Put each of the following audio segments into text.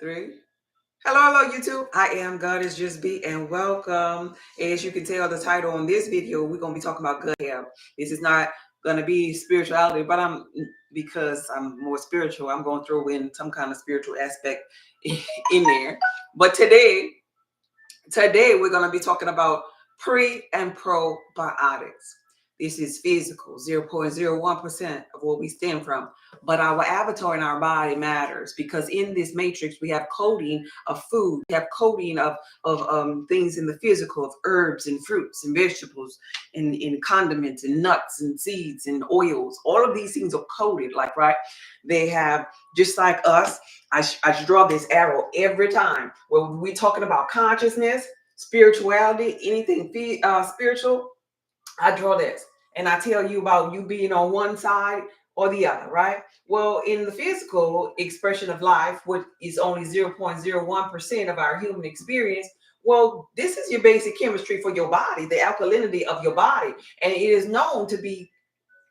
Three. Hello, YouTube. I am God is Just Be and welcome. As you can tell the title on this video, we're gonna be talking about gut health. This is not gonna be spirituality, but because I'm more spiritual, I'm gonna throw in some kind of spiritual aspect in there. But today we're gonna be talking about pre and probiotics. This is physical, 0.01% of what we stem from. But our avatar in our body matters because in this matrix, we have coding of food, we have coding of things in the physical, of herbs and fruits and vegetables and condiments and nuts and seeds and oils. All of these things are coded, like, right? They have, just like us, I draw this arrow every time. When we talking about consciousness, spirituality, anything spiritual, I draw this and I tell you about you being on one side or the other, right? Well, in the physical expression of life, which is only 0.01% of our human experience, well, this is your basic chemistry for your body, the alkalinity of your body. And it is known to be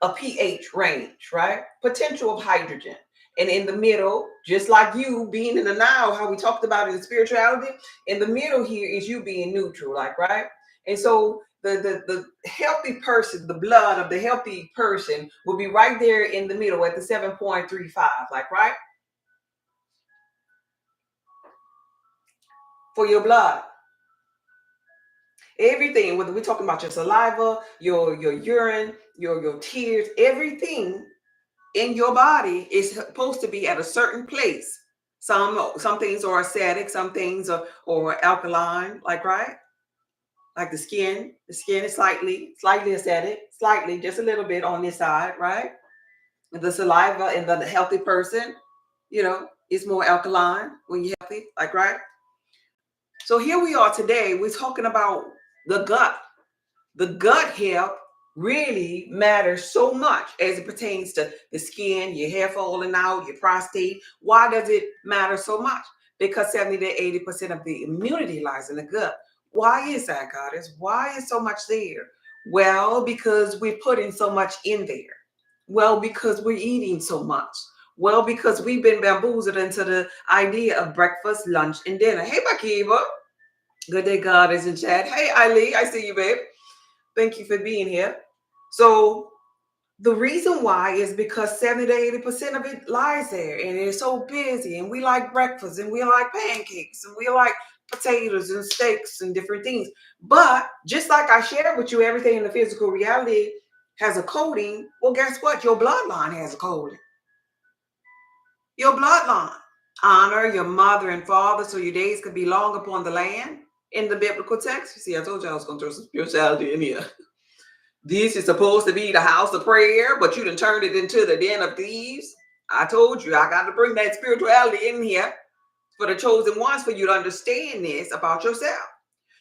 a pH range, right? Potential of hydrogen. And in the middle, just like you being in the now, how we talked about it in spirituality, in the middle here is you being neutral, like, right? And so the healthy person, the blood of the healthy person will be right there in the middle at the 7.35, like, right? For your blood. Everything, whether we're talking about your saliva, your urine, your tears, everything in your body is supposed to be at a certain place. Some things are acidic, some things are alkaline, like, right? Like the skin. The skin is slightly acidic, slightly, just a little bit on this side, right? The saliva in the healthy person, is more alkaline when you're healthy, like, right? So here we are today. We're talking about the gut. The gut health really matters so much as it pertains to the skin, your hair falling out, your prostate. Why does it matter so much? Because 70 to 80% of the immunity lies in the gut. Why is that, Goddess? Why is so much there? Well, because we're putting so much in there. Well, because we're eating so much. Well, because we've been bamboozled into the idea of breakfast, lunch, and dinner. Hey, Bakiva. Good day, Goddess in chat. Hey, Eileen. I see you, babe. Thank you for being here. So the reason why is because 70 to 80% of it lies there and it's so busy, and we like breakfast and we like pancakes and we like potatoes and steaks and different things. But just like I shared with you, everything in the physical reality has a coding. Well, guess what? Your bloodline has a coding. Your bloodline. Honor your mother and father so your days could be long upon the land. In the biblical text, you see, I told you I was going to throw some spirituality in here. This is supposed to be the house of prayer, but you done turned it into the den of thieves. I told you I got to bring that spirituality in here for the chosen ones, for you to understand this about yourself.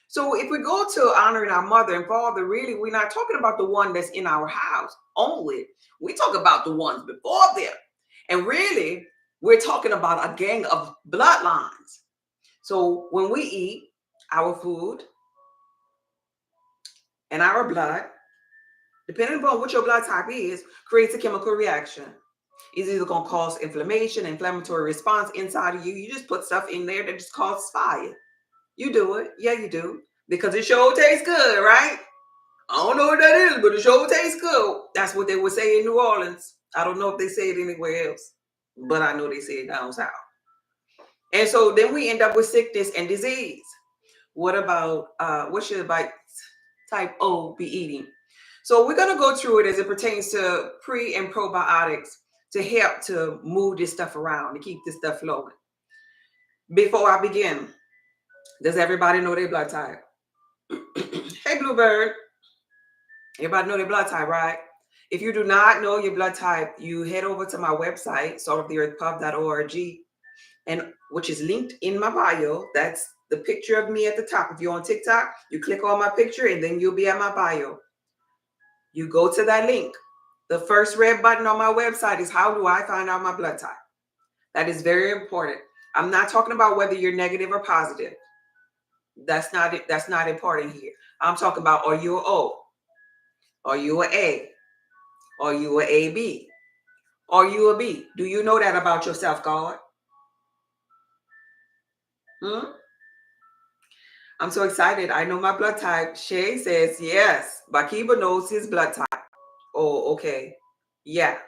So if we go to honoring our mother and father, really, we're not talking about the one that's in our house only. We talk about the ones before them. And really, we're talking about a gang of bloodlines. So when we eat our food and our blood, depending upon what your blood type is, creates a chemical reaction. It's either going to cause inflammation, inflammatory response inside of you. You just put stuff in there that just causes fire. You do it. Yeah, you do. Because it sure tastes good, right? I don't know what that is, but it sure tastes good. That's what they would say in New Orleans. I don't know if they say it anywhere else, but I know they say it down south. And so then we end up with sickness and disease. What about, what should like type O be eating? So we're going to go through it as it pertains to pre and probiotics to help to move this stuff around, to keep this stuff flowing. Before I begin, does everybody know their blood type? Hey, Bluebird. Everybody know their blood type, right? If you do not know your blood type, you head over to my website, saltoftheearthpub.org, and which is linked in my bio. That's the picture of me at the top. If you're on TikTok, you click on my picture and then you'll be at my bio. You go to that link. The first red button on my website is how do I find out my blood type? That is very important. I'm not talking about whether you're negative or positive. That's not it. That's not important here. I'm talking about, are you an O? Are you an A? Are you an AB? Are you a B? Do you know that about yourself, God? Hmm? I'm so excited. I know my blood type. Shay says yes. Bakiba knows his blood type. Oh, okay. Yeah.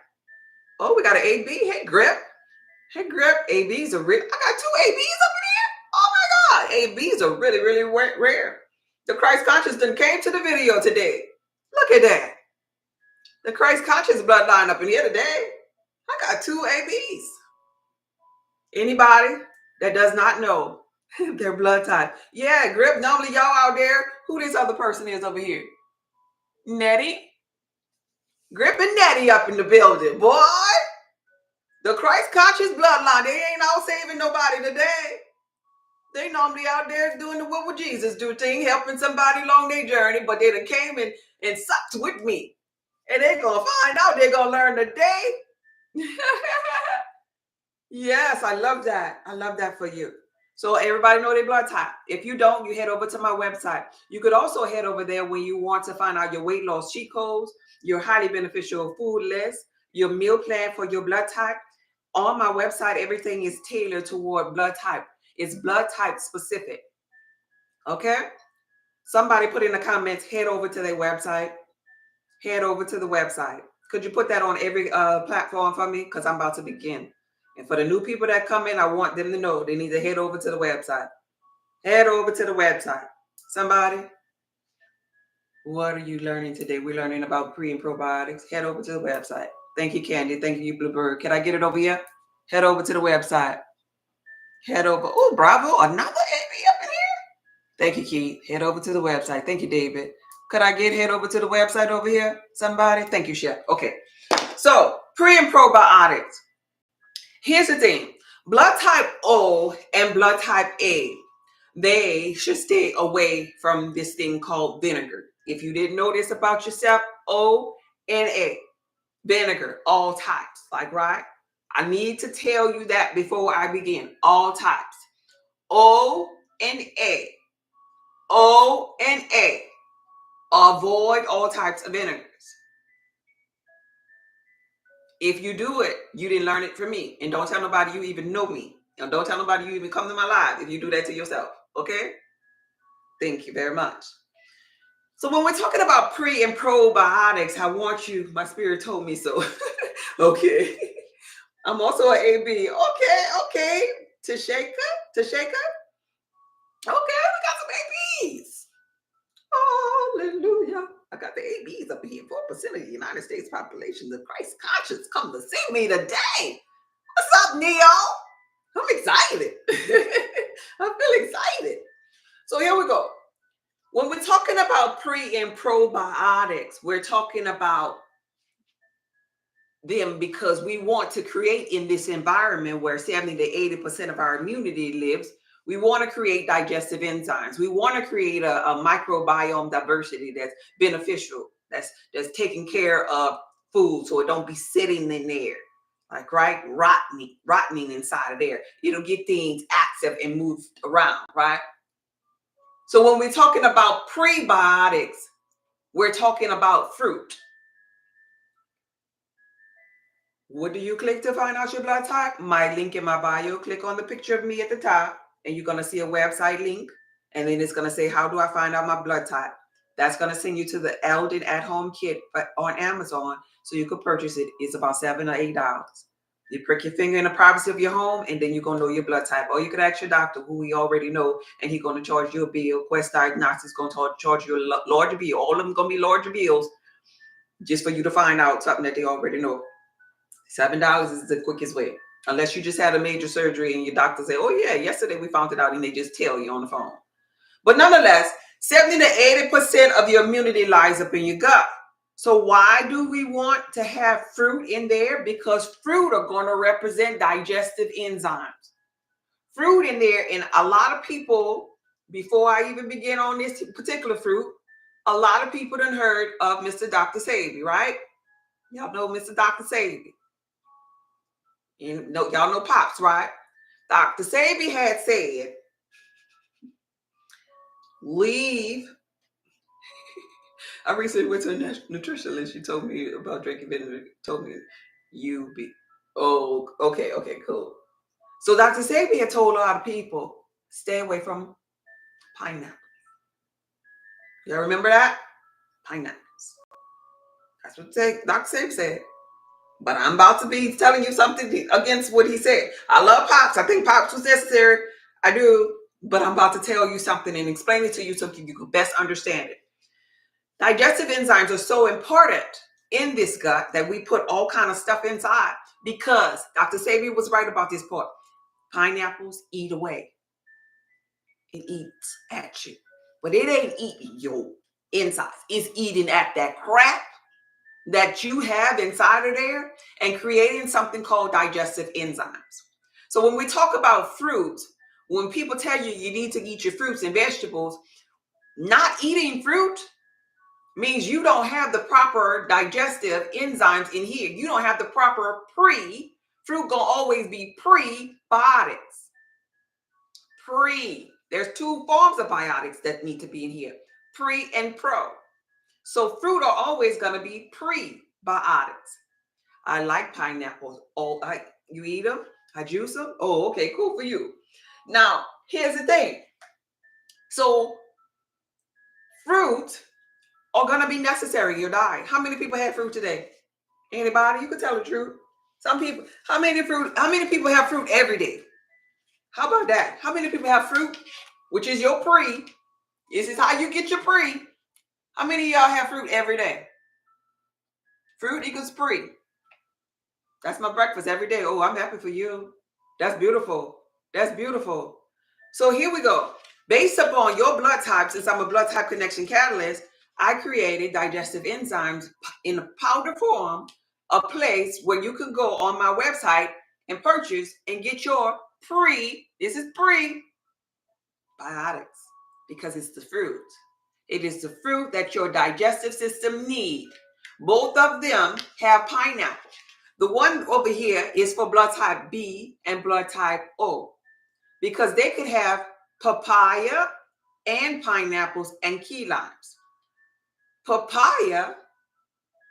Oh, we got an AB. Hey, Grip. Hey, Grip. ABs are real. I got two ABs up in here. Oh my God. ABs are really, really rare. The Christ conscious done came to the video today. Look at that. The Christ conscious bloodline up in here today. I got two ABs. Anybody that does not know their blood type. Yeah, Grip. Normally y'all out there. Who this other person is over here? Nettie. Grip and Nettie up in the building. Boy. The Christ conscious bloodline. They ain't out saving nobody today. They normally out there doing the what would Jesus do thing, helping somebody along their journey, but they done came and sucked with me. And they're gonna find out, they're gonna learn today. Yes, I love that. I love that for you. So everybody know their blood type. If you don't, you head over to my website. You could also head over there when you want to find out your weight loss cheat codes, your highly beneficial food list, your meal plan for your blood type. On my website, everything is tailored toward blood type. It's blood type specific. Okay? Somebody put in the comments, head over to their website. Head over to the website. Could you put that on every platform for me? Because I'm about to begin. And for the new people that come in, I want them to know they need to head over to the website. Head over to the website. Somebody, what are you learning today? We're learning about pre and probiotics. Head over to the website. Thank you, Candy. Thank you, Bluebird. Can I get it over here? Head over to the website. Head over. Oh, bravo. Another AB up in here. Thank you, Keith. Head over to the website. Thank you, David. Could I get head over to the website over here? Somebody? Thank you, Chef. Okay. So, pre and probiotics. Here's the thing. Blood type O and blood type A, they should stay away from this thing called vinegar. If you didn't know this about yourself, O and A, vinegar, all types. Like, right? I need to tell you that before I begin. All types. O and A. O and A. Avoid all types of vinegars. If you do it, you didn't learn it from me. And don't tell nobody you even know me. And don't tell nobody you even come to my live if you do that to yourself. Okay? Thank you very much. So when we're talking about pre and probiotics, I want you, my spirit told me so. Okay. I'm also an AB. Okay. Tashaka. Okay, we got some ABs. Hallelujah. I got the ABs up here. 4% of the United States population, the Christ conscious, come to see me today. What's up, Neo? I'm excited. I feel excited. So here we go. When we're talking about pre and probiotics, we're talking about them because we want to create in this environment where 70 to 80% of our immunity lives. We want to create digestive enzymes. We want to create a microbiome diversity that's beneficial, that's taking care of food so it don't be sitting in there, like, right, rotting inside of there. It'll get things active and moved around, right? So when we're talking about prebiotics, we're talking about fruit. What do you click to find out your blood type? My link in my bio. Click on the picture of me at the top, and you're going to see a website link. And then it's going to say, how do I find out my blood type? That's going to send you to the Eldon at Home kit on Amazon so you could purchase it. It's about $7 or $8. You prick your finger in the privacy of your home, and then you're going to know your blood type. Or you could ask your doctor, who we already know, and he's going to charge you a bill. Quest Diagnostics is going to charge you a larger bill. All of them going to be larger bills just for you to find out something that they already know. $7 is the quickest way. Unless you just had a major surgery and your doctor say, oh yeah, yesterday we found it out, and they just tell you on the phone. But nonetheless, 70 to 80% of your immunity lies up in your gut. So why do we want to have fruit in there? Because fruit are going to represent digestive enzymes. Fruit in there, and a lot of people, before I even begin on this particular fruit, a lot of people done heard of Mr. Dr. Savy, right? Y'all know Mr. Dr. Savy. You know, y'all know Pops, right? Dr. Savy had said, leave. I recently went to a nutritionist. She told me about drinking vinegar. Told me okay, cool. So Dr. Savy had told a lot of people, Stay away from pineapple. You remember that? Pineapples. That's what Dr. Sabe said. But I'm about to be telling you something against what he said. I love Pops. I think Pops was necessary. I do. But I'm about to tell you something and explain it to you so you can best understand it. Digestive enzymes are so important in this gut that we put all kind of stuff inside because Dr. Sabi was right about this part. Pineapples eat away. It eats at you. But it ain't eating your insides. It's eating at that crap that you have inside of there and creating something called digestive enzymes. So when we talk about fruit, when people tell you you need to eat your fruits and vegetables, not eating fruit means you don't have the proper digestive enzymes in here. You don't have the proper fruit gonna always be prebiotics. There's two forms of biotics that need to be in here, pre and pro. So fruit are always gonna be prebiotics. I like pineapples. Oh, you eat them? I juice them? Oh, okay, cool for you. Now, here's the thing. So fruit are going to be necessary in your diet. How many people had fruit today? Anybody? You can tell the truth. Some people. How many people have fruit every day? How about that? How many people have fruit, which is your pre? This is how you get your pre. How many of y'all have fruit every day? Fruit equals pre. That's my breakfast every day. Oh, I'm happy for you. That's beautiful. That's beautiful. So here we go. Based upon your blood type, since I'm a blood type connection catalyst, I created digestive enzymes in a powder form, a place where you can go on my website and purchase and get your this is prebiotics, because it's the fruit. It is the fruit that your digestive system needs. Both of them have pineapple. The one over here is for blood type B and blood type O, because they could have papaya and pineapples and key limes. Papaya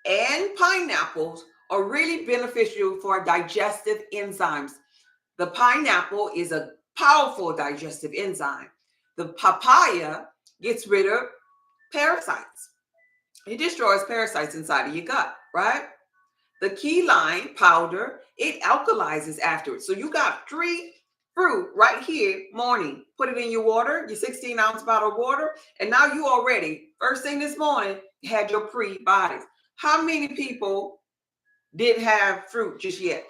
and pineapples are really beneficial for digestive enzymes. The pineapple is a powerful digestive enzyme. The papaya gets rid of parasites. It destroys parasites inside of your gut, right? The key lime powder, it alkalizes afterwards. So you got 3 fruit right here, morning. Put it in your water, your 16-ounce bottle of water, and now you already, first thing this morning, had your prebiotics. How many people didn't have fruit just yet?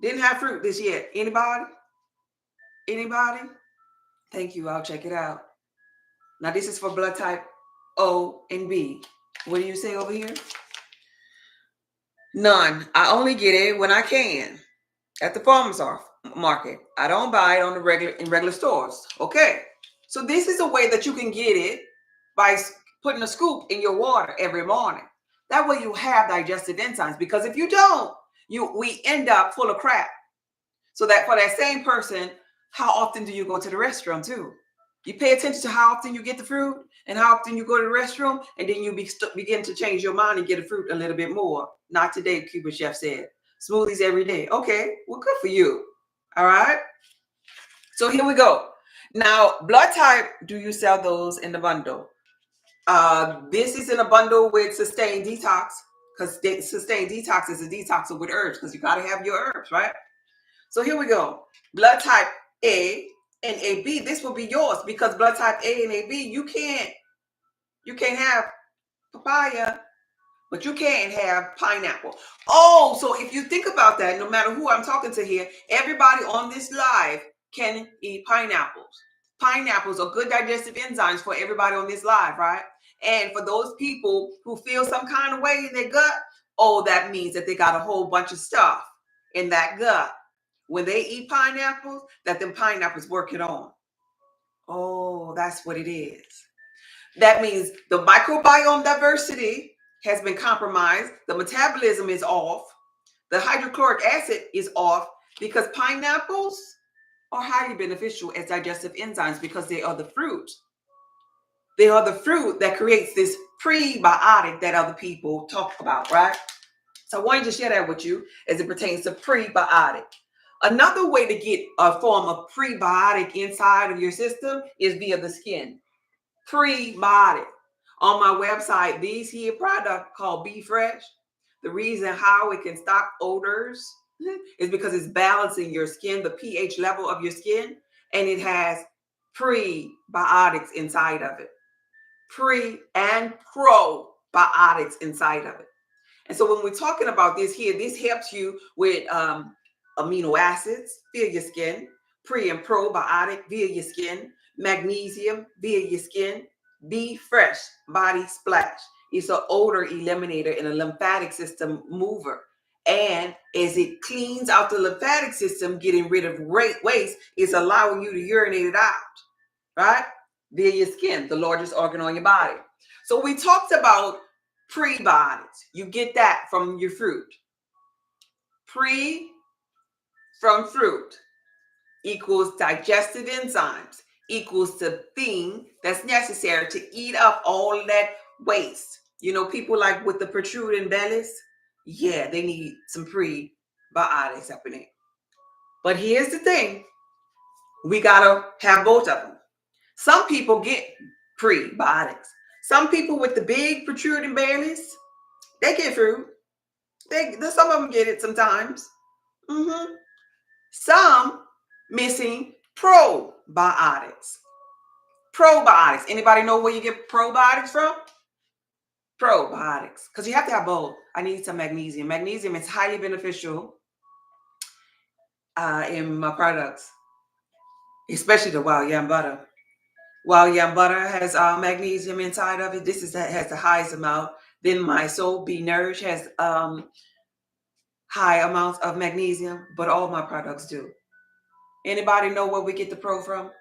Didn't have fruit this yet? Anybody? Anybody? Thank you. I'll check it out. Now this is for blood type O and B. What do you say over here? None. I only get it when I can at the farmer's market. I don't buy it on the regular stores. Okay. So this is a way that you can get it by putting a scoop in your water every morning. That way you have digestive enzymes, because if you don't, we end up full of crap. So that for that same person, how often do you go to the restroom too? You pay attention to how often you get the fruit and how often you go to the restroom, and then you begin to change your mind and get the fruit a little bit more. Not today, Cuban Chef said. Smoothies every day. Okay, well, good for you. All right. So here we go. Now, blood type, do you sell those in the bundle? This is in a bundle with Sustained Detox, because Sustained Detox is a detoxer with herbs, because you got to have your herbs, right? So here we go. Blood type A and AB, this will be yours, because blood type A and AB, you can't have papaya, but you can't have pineapple. Oh, so if you think about that, no matter who I'm talking to here, everybody on this live can eat pineapples. Pineapples are good digestive enzymes for everybody on this live, right? And for those people who feel some kind of way in their gut, oh, that means that they got a whole bunch of stuff in that gut. When they eat pineapples, that them pineapples work it on. Oh, that's what it is. That means the microbiome diversity has been compromised. The metabolism is off. The hydrochloric acid is off, because pineapples are highly beneficial as digestive enzymes, because they are the fruit. They are the fruit that creates this prebiotic that other people talk about, right? So I wanted to share that with you as it pertains to prebiotic. Another way to get a form of prebiotic inside of your system is via the skin. Prebiotic. On my website, these here products called Be Fresh. The reason how it can stop odors is because it's balancing your skin, the pH level of your skin, and it has prebiotics inside of it. Pre and probiotics inside of it. And so when we're talking about this here, this helps you with amino acids via your skin, pre and probiotic via your skin, magnesium via your skin, Be Fresh Body Splash. It's an odor eliminator and a lymphatic system mover. And as it cleans out the lymphatic system, getting rid of waste, it's allowing you to urinate it out, right? Via your skin, the largest organ on your body. So we talked about prebiotics. You get that from your fruit. Pre from fruit equals digestive enzymes equals the thing that's necessary to eat up all of that waste. You know, people like with the protruding bellies, yeah, they need some prebiotics up in it. But here's the thing, we gotta have both of them. Some people get prebiotics. Some people with the big protruding bellies, they get fruit. Some of them get it sometimes. Some missing probiotics. Probiotics. Anybody know where you get probiotics from? Probiotics. Because you have to have both. I need some magnesium. Magnesium is highly beneficial in my products, especially the Wild Yam Butter. Wild Yam Butter has magnesium inside of it. This has the highest amount. Then my Soul Be Nourished has high amounts of magnesium, but all my products do. Anybody know where we get the pro from?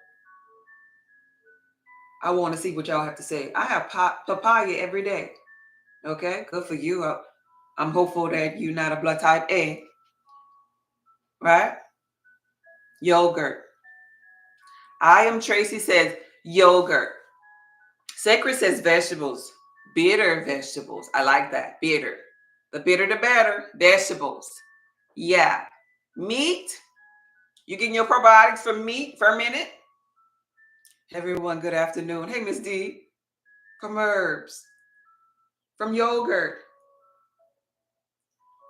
I want to see what y'all have to say. I have papaya every day. Okay, good for you. I'm hopeful that you're not a blood type A. Right? Yogurt. I am Tracy says yogurt. Sacred says vegetables. Bitter vegetables. I like that. Bitter. The bitter the better. Vegetables. Yeah. Meat. You getting your probiotics from meat, fermented? Everyone, good afternoon. Hey, Miss D. From herbs. From yogurt.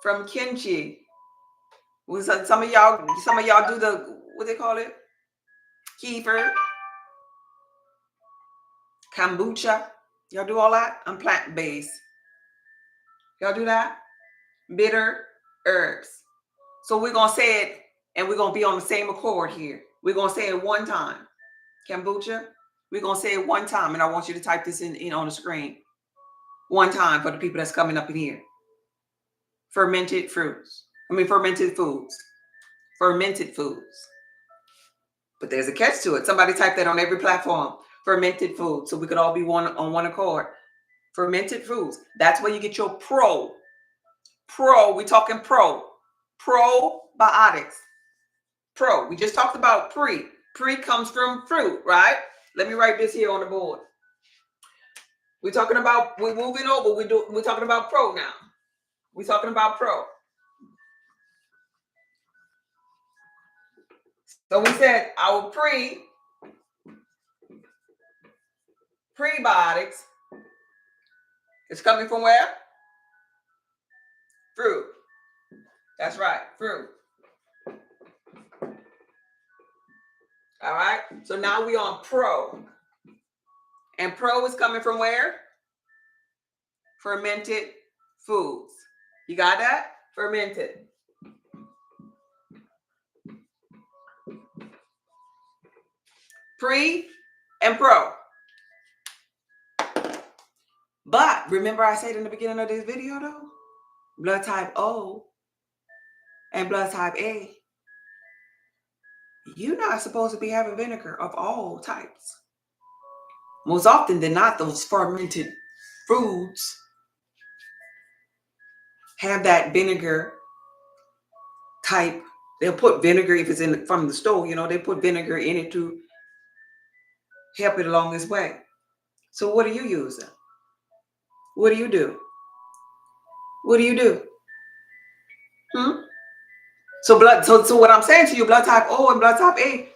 From kimchi. Some of y'all do the, what they call it? Kefir. Kombucha. Y'all do all that? I'm plant-based. Y'all do that? Bitter herbs. So we're going to say it, and we're going to be on the same accord here. We're going to say it one time. Kombucha. We're going to say it one time, and I want you to type this in on the screen. One time for the people that's coming up in here. Fermented foods. Fermented foods. But there's a catch to it. Somebody type that on every platform. Fermented foods. So we could all be on one accord. Fermented foods. That's where you get your pro. We're talking pro. Probiotics. Pro. We just talked about pre. Pre comes from fruit, right? Let me write this here on the board. We're moving over. We're talking about pro now. We're talking about pro. So we said our prebiotics is coming from where? Fruit. That's right, fruit. All right. So now we're on pro. And pro is coming from where? Fermented foods. You got that? Fermented. Pre and pro. But remember I said in the beginning of this video though, blood type O and blood type A, you're not supposed to be having vinegar of all types. Most often than not, those fermented foods have that vinegar type. They'll put vinegar if it's from the store, they put vinegar in it to help it along its way. So what are you using? What do you do? What do you do? So what I'm saying to you, blood type O and blood type A,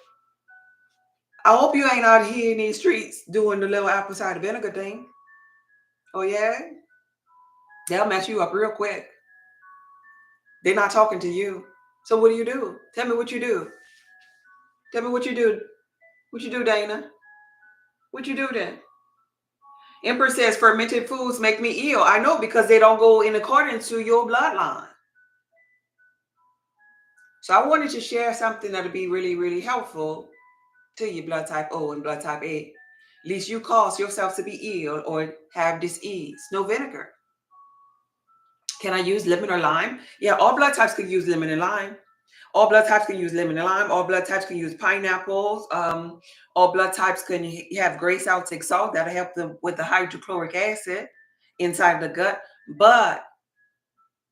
I hope you ain't out here in these streets doing the little apple cider vinegar thing. Oh yeah? They'll mess you up real quick. They're not talking to you. So what do? Tell me what you do. Tell me what you do. What you do, Dana? What you do then? Empress says fermented foods make me ill. I know, because they don't go in accordance to your bloodline. So I wanted to share something that'll be really, really helpful to you, blood type O and blood type A. At least you cause yourself to be ill or have disease. No vinegar. Can I use lemon or lime? Yeah, all blood types can use lemon and lime. All blood types can use lemon and lime. All blood types can use pineapples. All blood types can have gray Celtic salt. That'll help them with the hydrochloric acid inside the gut. But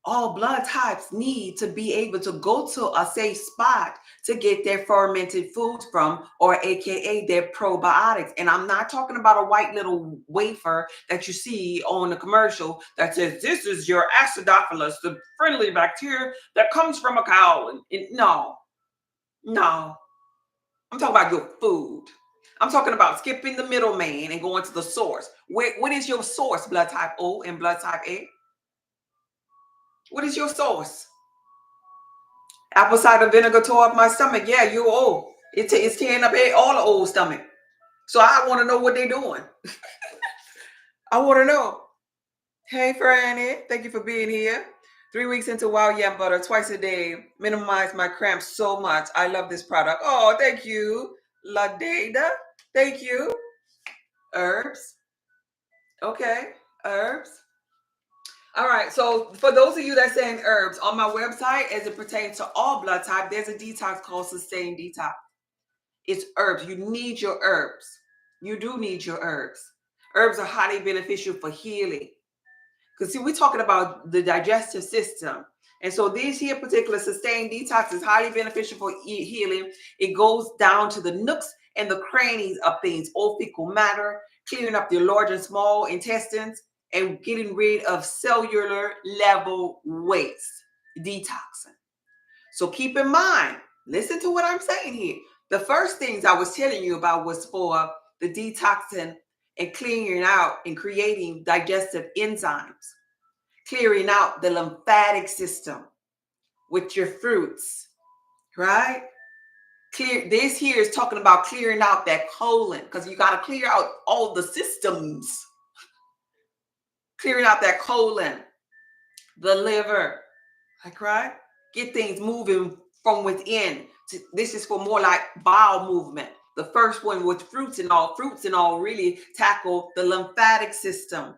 all blood types need to be able to go to a safe spot to get their fermented foods from, or AKA their probiotics. And I'm not talking about a white little wafer that you see on the commercial that says, this is your acidophilus, the friendly bacteria that comes from a cow. No. I'm talking about your food. I'm talking about skipping the middleman and going to the source. What is your source, blood type O and blood type A? What is your source? Apple cider vinegar tore up my stomach. Yeah, you old. It's tearing up all the old stomach. So I want to know what they're doing. I want to know. Hey, Franny. Thank you for being here. 3 weeks into Wild Yam Butter, twice a day. Minimize my cramps so much. I love this product. Oh, thank you, La Dada. Thank you. Herbs. Okay, herbs. All right, so for those of you that saying herbs, on my website, as it pertains to all blood type, there's a detox called Sustain Detox. It's herbs. You need your herbs. You do need your herbs. Herbs are highly beneficial for healing. Because see, we're talking about the digestive system. And so these here particular Sustain Detox is highly beneficial for healing. It goes down to the nooks and the crannies of things, all fecal matter, clearing up the large and small intestines, and getting rid of cellular level waste, detoxing. So keep in mind, listen to what I'm saying here. The first things I was telling you about was for the detoxing and clearing out and creating digestive enzymes, clearing out the lymphatic system with your fruits, right? This here is talking about clearing out that colon, because you got to clear out all the systems. Clearing out that colon, the liver, like, right? Get things moving from within. This is for more like bowel movement. The first one with fruits and all really tackle the lymphatic system.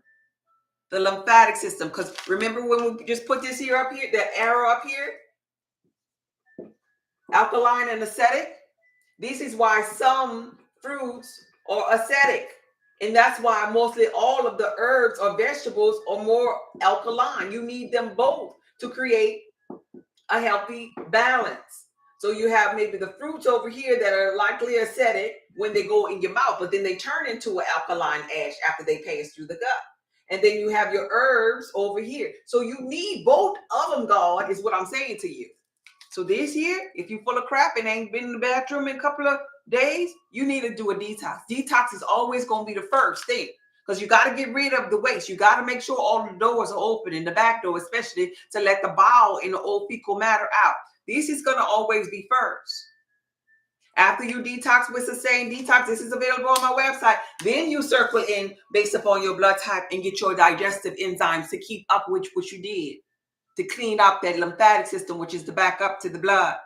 The lymphatic system, because remember when we just put this here up here, that arrow up here, alkaline and acidic. This is why some fruits are acidic. And that's why mostly all of the herbs or vegetables are more alkaline. You need them both to create a healthy balance. So you have maybe the fruits over here that are likely acidic when they go in your mouth, but then they turn into an alkaline ash after they pass through the gut. And then you have your herbs over here. So you need both of them, God, is what I'm saying to you. So this year, if you're full of crap and ain't been in the bathroom in a couple of days, you need to do a detox. Detox is always going to be the first thing, because you got to get rid of the waste. You got to make sure all the doors are open, in the back door especially, to let the bowel and the old fecal matter out. This is going to always be first. After you detox with Sustain Detox, this is available on my website. Then you circle in based upon your blood type and get your digestive enzymes to keep up with what you did, to clean up that lymphatic system, which is the back up to the blood.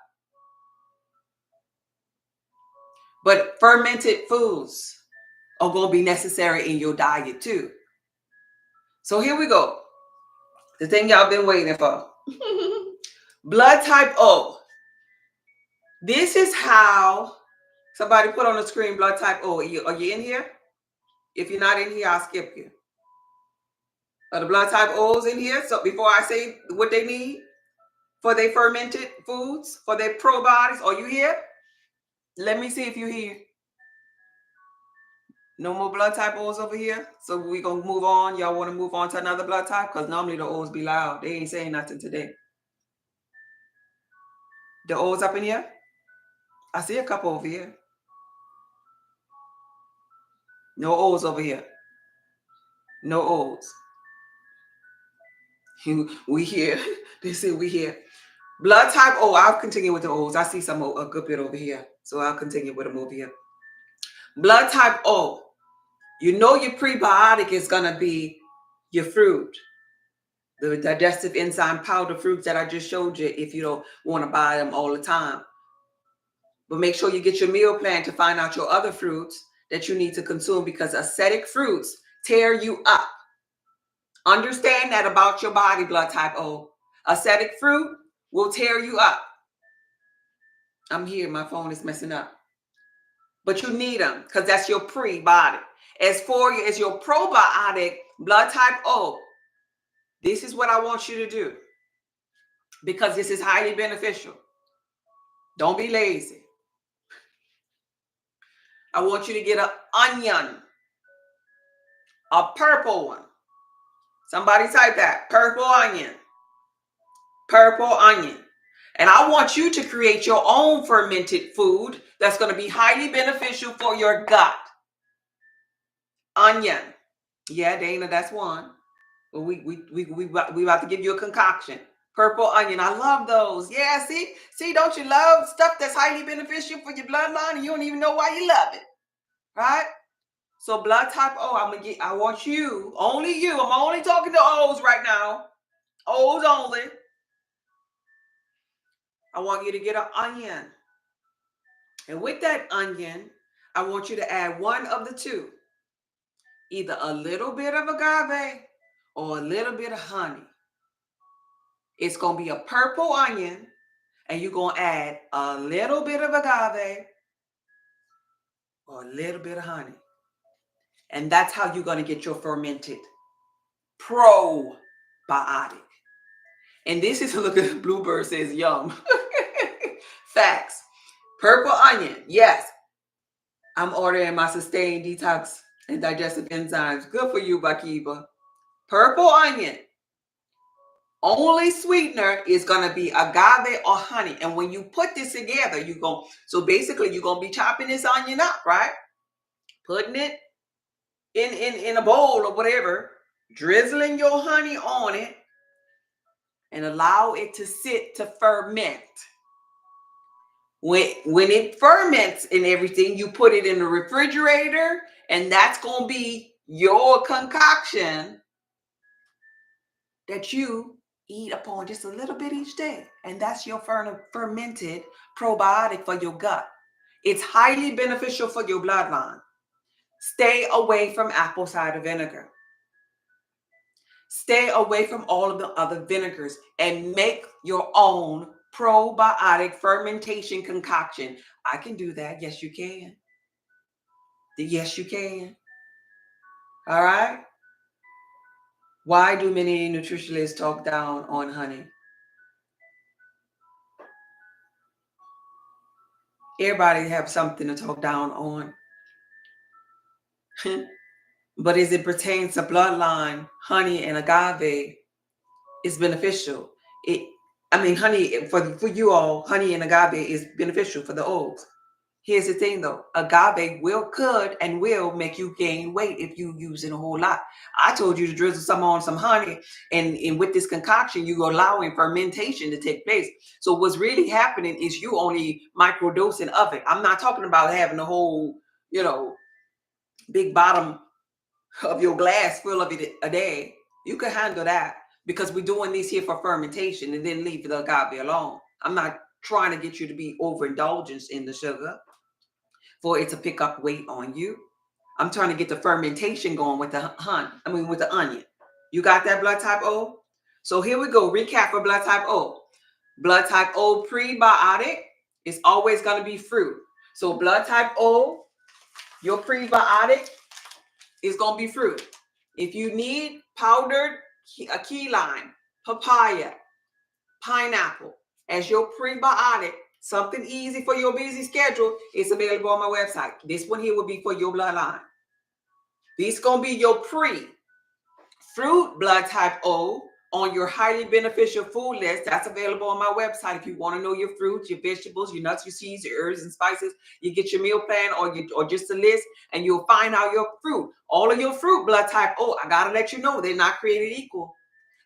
But fermented foods are going to be necessary in your diet too. So here we go. The thing y'all been waiting for. Blood type O. This is how, somebody put on the screen blood type O. Are you in here? If you're not in here, I'll skip you. Are the blood type O's in here? So before I say what they need for their fermented foods, for their probiotics, are you here? Let me see if you're here. No more blood type O's over here. So we're going to move on. Y'all want to move on to another blood type? Because normally the O's be loud. They ain't saying nothing today. The O's up in here? I see a couple over here. No O's over here. No O's. We here. They say we here. Blood type O. I'll continue with the O's. I see some a good bit over here. So I'll continue with them over here. Blood type O. You know your prebiotic is going to be your fruit. The digestive enzyme powder fruits that I just showed you if you don't want to buy them all the time. But make sure you get your meal plan to find out your other fruits that you need to consume, because acidic fruits tear you up. Understand that about your body, blood type O. Acidic fruit will tear you up. I'm here. My phone is messing up. But you need them because that's your prebiotic. As for you, as your probiotic, blood type O, this is what I want you to do, because this is highly beneficial. Don't be lazy. I want you to get an onion, a purple one. Somebody type that, purple onion. Purple onion. And I want you to create your own fermented food that's going to be highly beneficial for your gut. Onion. Yeah, Dana, that's one. We about to give you a concoction. Purple onion. I love those. Yeah, see, don't you love stuff that's highly beneficial for your bloodline and you don't even know why you love it, right? So blood type O, I want you, only you. I'm only talking to O's right now. O's only. I want you to get an onion. And with that onion, I want you to add one of the two. Either a little bit of agave or a little bit of honey. It's going to be a purple onion, and you're going to add a little bit of agave or a little bit of honey. And that's how you're going to get your fermented probiotic. And this is, look at the bluebird says yum. Facts. Purple onion. Yes. I'm ordering my sustained detox and digestive enzymes. Good for you, Bakiba. Purple onion. Only sweetener is going to be agave or honey. And when you put this together, so basically you're going to be chopping this onion up, right? Putting it in a bowl or whatever, drizzling your honey on it, and allow it to sit to ferment. When it ferments and everything, you put it in the refrigerator, and that's going to be your concoction that you eat upon just a little bit each day. And that's your fermented probiotic for your gut. It's highly beneficial for your bloodline. Stay away from apple cider vinegar. Stay away from all of the other vinegars and make your own probiotic fermentation concoction. I can do that. Yes, you can. Yes, you can. All right. Why do many nutritionists talk down on honey? Everybody have something to talk down on. But as it pertains to bloodline, honey and agave is beneficial. Honey, for you all, honey and agave is beneficial for the O's. Here's the thing though, agave could make you gain weight if you use it a whole lot. I told you to drizzle some honey, and with this concoction, you're allowing fermentation to take place. So what's really happening is you only microdosing of it. I'm not talking about having the whole, big bottom of your glass full of it a day. You can handle that because we're doing this here for fermentation, and then leave the agave alone. I'm not trying to get you to be overindulgent in the sugar for it to pick up weight on you. I'm trying to get the fermentation going with with the onion. You got that, blood type O? So here we go. Recap for blood type O. Blood type O prebiotic is always going to be fruit. So blood type O, your prebiotic is going to be fruit. If you need powdered key lime, papaya, pineapple as your prebiotic, something easy for your busy schedule, it's available on my website. This one here will be for your bloodline. This is going to be your fruit blood type O on your highly beneficial food list. That's available on my website. If you want to know your fruits, your vegetables, your nuts, your seeds, your herbs and spices, you get your meal plan or just a list, and you'll find out your fruit. All of your fruit blood type. Oh, I gotta let you know, they're not created equal.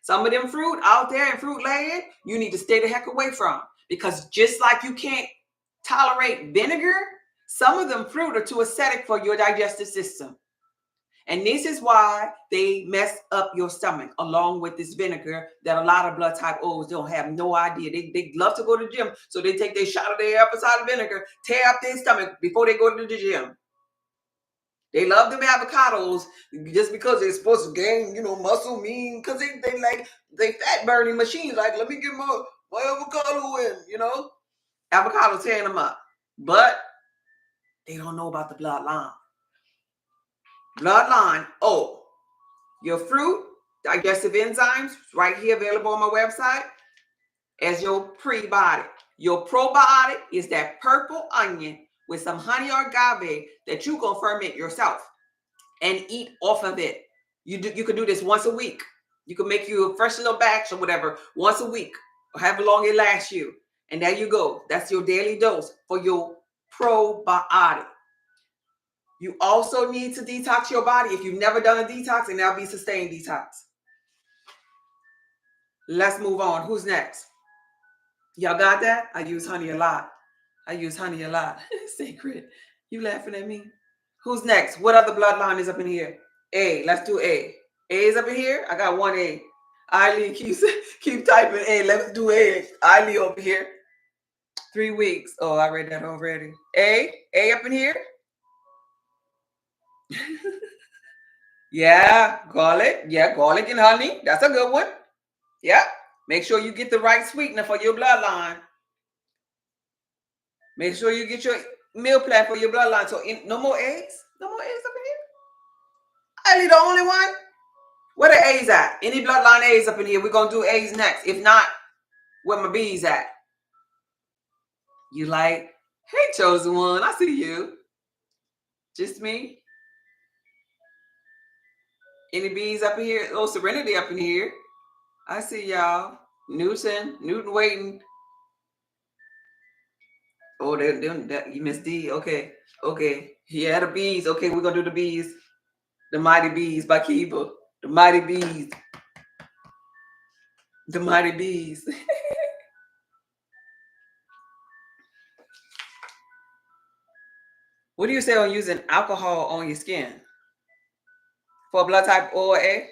Some of them fruit out there in fruit land, you need to stay the heck away from, because just like you can't tolerate vinegar, some of them fruit are too acidic for your digestive system. And this is why they mess up your stomach, along with this vinegar that a lot of blood type O's don't have no idea. They love to go to the gym, so they take their shot of their apple cider vinegar, tear up their stomach before they go to the gym. They love them avocados just because they're supposed to gain, muscle, mean, because they fat burning machines. Like, let me get my avocado in, avocado tearing them up. But they don't know about the bloodline. Oh, your fruit, digestive enzymes, right here available on my website as your prebiotic. Your probiotic is that purple onion with some honey or agave that you're going to ferment yourself and eat off of it. You can do this once a week. You can make you a fresh little batch or whatever once a week, or however long it lasts you. And there you go. That's your daily dose for your probiotic. You also need to detox your body. If you've never done a detox, and that'll be sustained detox. Let's move on. Who's next? Y'all got that? I use honey a lot. Sacred. You laughing at me? Who's next? What other bloodline is up in here? A. Let's do A. A is up in here. I got one A. Eileen keep typing A. Let's do A. Eileen over here. 3 weeks. Oh, I read that already. A up in here. Yeah, garlic. Yeah, garlic and honey. That's a good one. Yeah. Make sure you get the right sweetener for your bloodline. Make sure you get your meal plan for your bloodline. So no more eggs? No more eggs up in here? Eileen the only one? Where the A's at? Any bloodline A's up in here? We're going to do A's next. If not, where my B's at? You like, hey, chosen one, I see you. Just me? Any B's up in here? Oh, Serenity up in here. I see y'all. Newton waiting. Oh, you missed D. Okay. Yeah, the B's. Okay, we're going to do the B's. The Mighty Bees by Kiba. The Mighty Bees. The Mighty Bees. What do you say on using alcohol on your skin? For blood type O or A?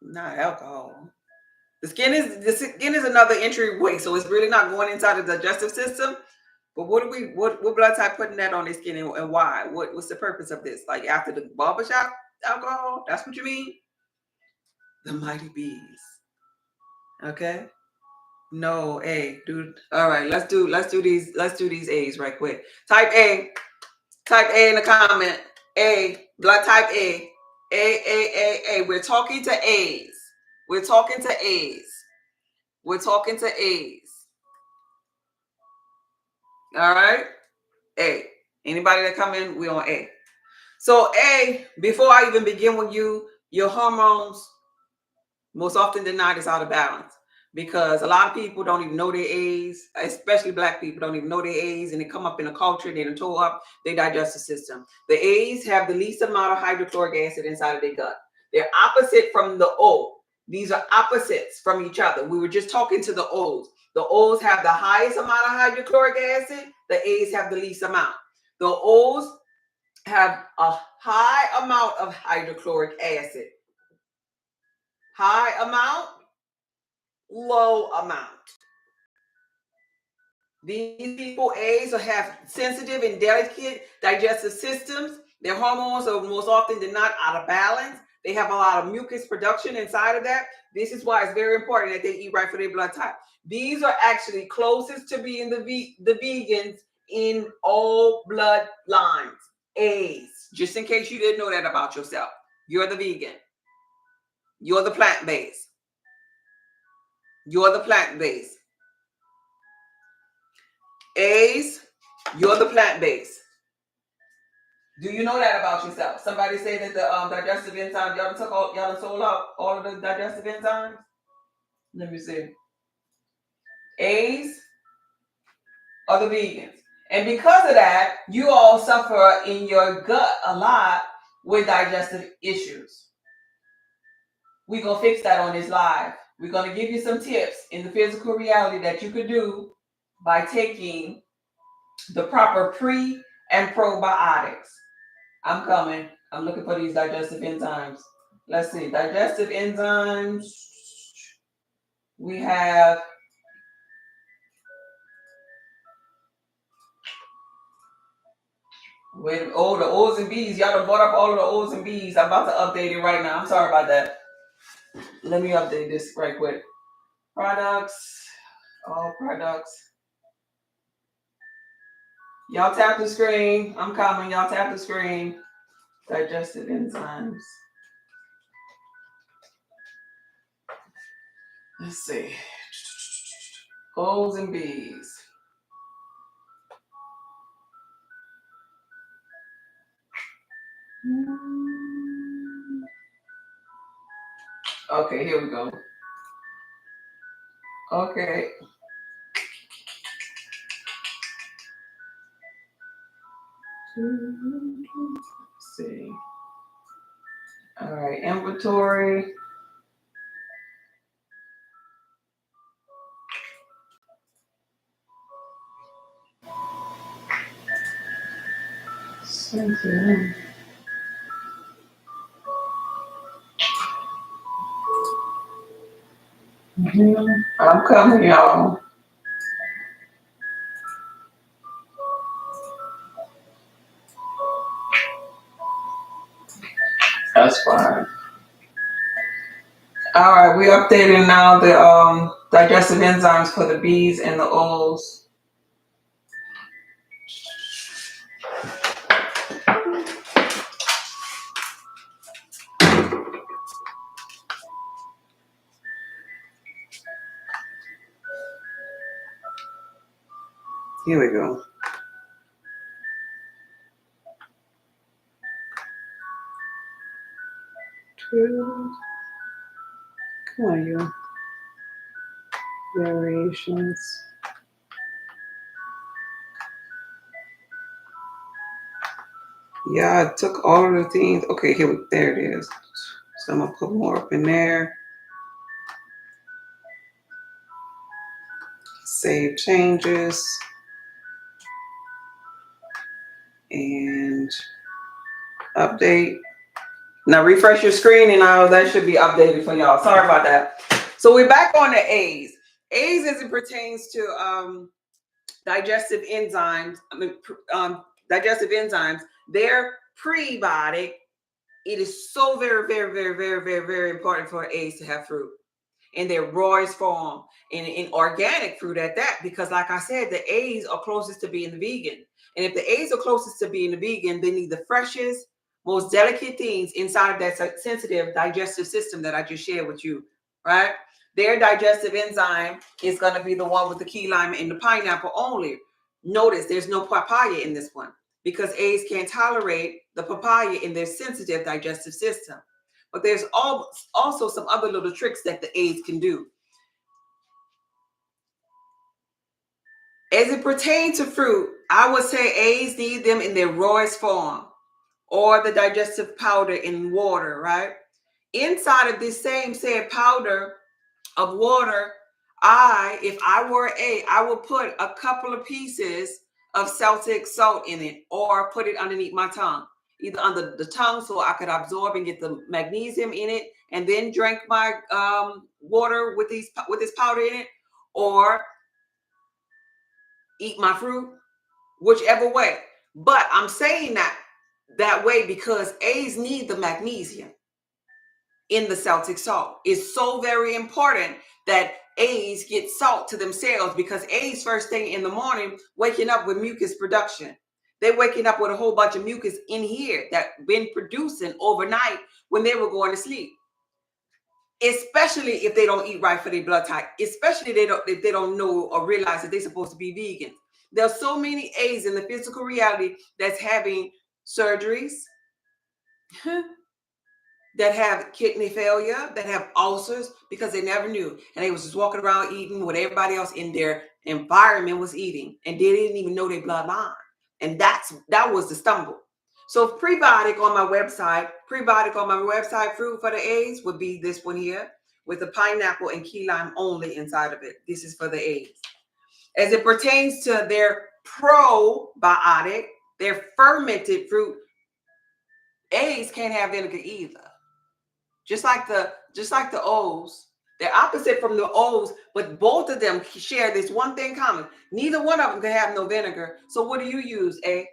Not alcohol. The skin is another entryway, so it's really not going inside the digestive system. But what blood type putting that on their skin, and why? What's the purpose of this? Like after the barbershop alcohol? That's what you mean? The Mighty Bees. Okay. No, A, dude. All right, let's do these A's right quick. Type A in the comment. A, blood type A. A. We're talking to A's. We're talking to A's. All right. A. Anybody that come in, we on A. So A, before I even begin with you, your hormones, most often than not, is out of balance. Because a lot of people don't even know their A's, especially Black people don't even know their A's, and they come up in a culture, they done tore up their digestive system. The A's have the least amount of hydrochloric acid inside of their gut. They're opposite from the O. These are opposites from each other. We were just talking to the O's. The O's have the highest amount of hydrochloric acid. The A's have the least amount. The O's have a high amount of hydrochloric acid. High amount, low amount. These people, A's, have sensitive and delicate digestive systems. Their hormones are most often than not out of balance. They have a lot of mucus production inside of that. This is why it's very important that they eat right for their blood type. These are actually closest to being the vegans in all bloodlines. A's. Just in case you didn't know that about yourself. You're the vegan. You're the plant-based. You're the plant-based. A's, you're the plant-based. Do you know that about yourself? Somebody say that the digestive enzymes, y'all done sold out all of the digestive enzymes? Let me see. A's are the vegans. And because of that, you all suffer in your gut a lot with digestive issues. We're going to fix that on this live. We're going to give you some tips in the physical reality that you could do by taking the proper pre and probiotics. I'm coming. I'm looking for these digestive enzymes. Let's see. Digestive enzymes. We have the O's and B's. Y'all done bought up all of the O's and B's. I'm about to update it right now. I'm sorry about that. Let me update this right quick. Products. All products. Y'all tap the screen. I'm coming. Y'all tap the screen. Digestive enzymes. Let's see. O's and B's. Okay, here we go. Okay. Let's see. All right, inventory. I'm coming, y'all. That's fine. All right, we're updating now the digestive enzymes for the B's and the O's. Here we go. Come on, you. Variations. Yeah, I took all of the things. Okay, there it is. So I'm gonna put more up in there. Save changes. And update. Now refresh your screen and now that should be updated for y'all. Sorry about that. So we're back on the A's. A's as it pertains to digestive enzymes. Digestive enzymes. They're prebiotic. It is so very, very, very, very, very, very important for A's to have fruit in their rawest form, in organic fruit at that, because like I said, the A's are closest to being the vegan. And if the A's are closest to being the vegan, they need the freshest, most delicate things inside of that sensitive digestive system that I just shared with you, right? Their digestive enzyme is going to be the one with the key lime and the pineapple only. Notice there's no papaya in this one because A's can't tolerate the papaya in their sensitive digestive system. But there's also some other little tricks that the A's can do. As it pertains to fruit, I would say A's need them in their rawest form or the digestive powder in water, right? Inside of this same said powder of water, if I were A, I would put a couple of pieces of Celtic salt in it or put it underneath my tongue. Either under the tongue so I could absorb and get the magnesium in it and then drink my water with this powder in it, or eat my fruit, whichever way. But I'm saying that way because A's need the magnesium in the Celtic salt. It's so very important that A's get salt to themselves because A's first thing in the morning waking up with mucus production. They're waking up with a whole bunch of mucus in here that been producing overnight when they were going to sleep. Especially if they don't eat right for their blood type. Especially if they don't know or realize that they're supposed to be vegan. There's so many A's in the physical reality that's having surgeries, that have kidney failure, that have ulcers because they never knew. And they was just walking around eating what everybody else in their environment was eating. And they didn't even know their bloodline. And that was the stumble. So prebiotic on my website, fruit for the A's would be this one here with the pineapple and key lime only inside of it. This is for the A's. As it pertains to their probiotic, their fermented fruit, A's can't have vinegar either. Just like the O's, they're opposite from the O's, but both of them share this one thing common. Neither one of them can have no vinegar. So what do you use, A?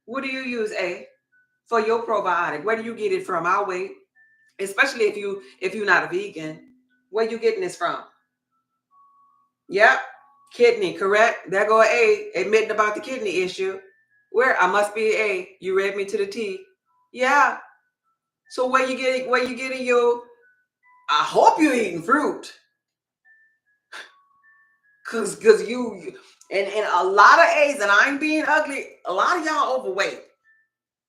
What do you use, A, for your probiotic? Where do you get it from? I'll wait. Especially if you're not a vegan. Where you getting this from? Yep, kidney, correct? There go A, admitting about the kidney issue. Where I must be A. You read me to the T. Yeah. So where you getting your? I hope you're eating fruit, cause you and a lot of A's, and I ain't being ugly. A lot of y'all overweight.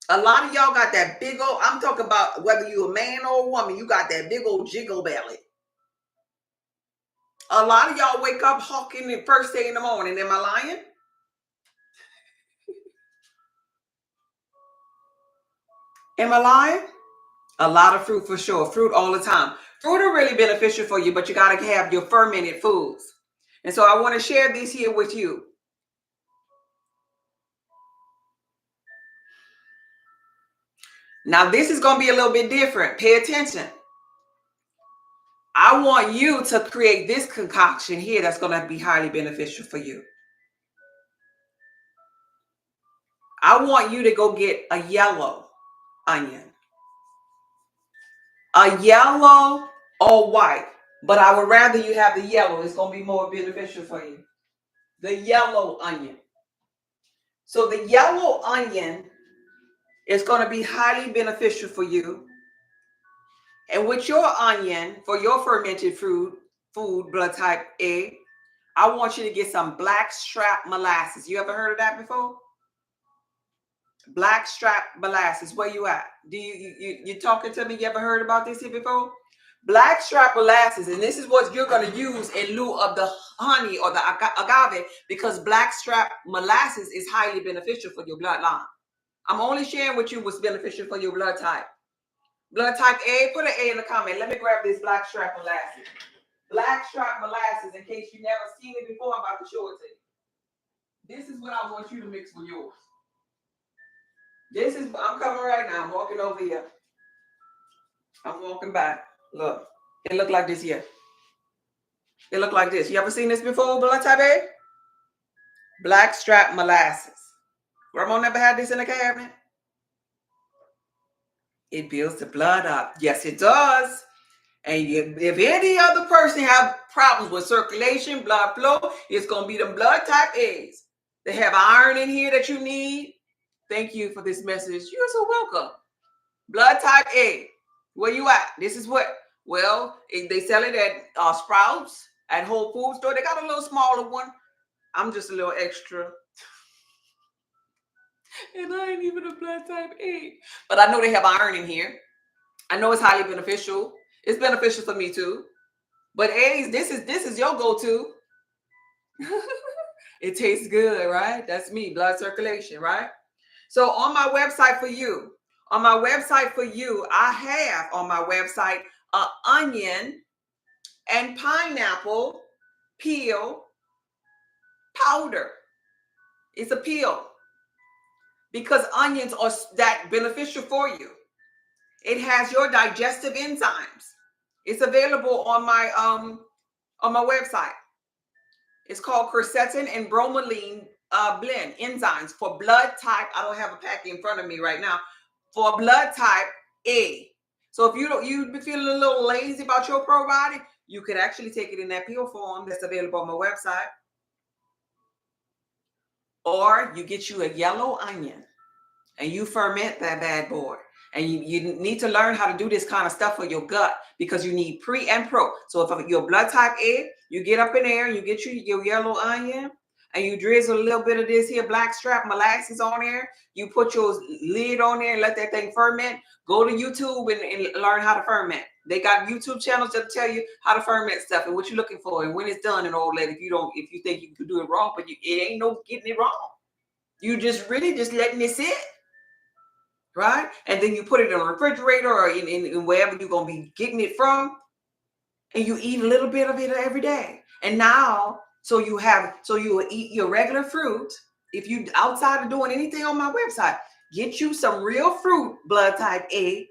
A lot of y'all got that big old. I'm talking about whether you a man or a woman. You got that big old jiggle belly. A lot of y'all wake up hawking the first thing in the morning. Am I lying? Am I lying? A lot of fruit for sure. Fruit all the time. Fruit are really beneficial for you, but you got to have your fermented foods. And so I want to share these here with you. Now, this is going to be a little bit different. Pay attention. I want you to create this concoction here that's going to be highly beneficial for you. I want you to go get a yellow onion. A yellow or white, but I would rather you have the yellow. It's going to be more beneficial for you. The yellow onion. So the yellow onion is going to be highly beneficial for you. And with your onion, for your fermented food, blood type A, I want you to get some blackstrap molasses. You ever heard of that before? Blackstrap molasses. Where you at? Do you talking to me? You ever heard about this here before? Blackstrap molasses, and this is what you're going to use in lieu of the honey or the agave, because blackstrap molasses is highly beneficial for your bloodline. I'm only sharing with you what's beneficial for your blood type. Blood type A, put an A in the comment. Let me grab this blackstrap molasses. Blackstrap molasses, in case you never seen it before, I'm about to show it to you. This is what I want you to mix with yours. I'm coming right now. I'm walking over here. I'm walking back. Look, it look like this here. It look like this. You ever seen this before, blood type A? Blackstrap molasses. Grandma never had this in the cabinet? It builds the blood up. Yes, it does. And if any other person have problems with circulation, blood flow, it's going to be the blood type A's. They have iron in here that you need. Thank you for this message. You're so welcome. Blood type A. Where you at? This is what, well, they sell it at Sprouts, at Whole Foods store. They got a little smaller one. I'm just a little extra. And I ain't even a blood type A. But I know they have iron in here. I know it's highly beneficial. It's beneficial for me too. But A's, this is your go-to. It tastes good, right? That's me, blood circulation, right? So on my website for you, I have on my website onion and pineapple peel powder. It's a peel because onions are that beneficial for you. It has your digestive enzymes. It's available on my website. It's called quercetin and bromelain blend enzymes for blood type. I don't have a packet in front of me right now. For blood type A. So if you be feeling a little lazy about your probiotic, you could actually take it in that pill form that's available on my website. Or you get you a yellow onion and you ferment that bad boy. And you need to learn how to do this kind of stuff for your gut because you need pre and pro. So if you're blood type A, you get up in there and you get your yellow onion. and you drizzle a little bit of this here blackstrap molasses on there. You put your lid on there and let that thing ferment. Go to YouTube and learn how to ferment. They got YouTube channels that tell you how to ferment stuff and what you're looking for and when it's done and all that. If you think you can do it wrong, but it ain't no getting it wrong. You just really just letting it sit, right? And then you put it in a refrigerator or in wherever you're gonna be getting it from, and you eat a little bit of it every day. And now, so you will eat your regular fruit. If you outside of doing anything on my website, get you some real fruit, blood type A,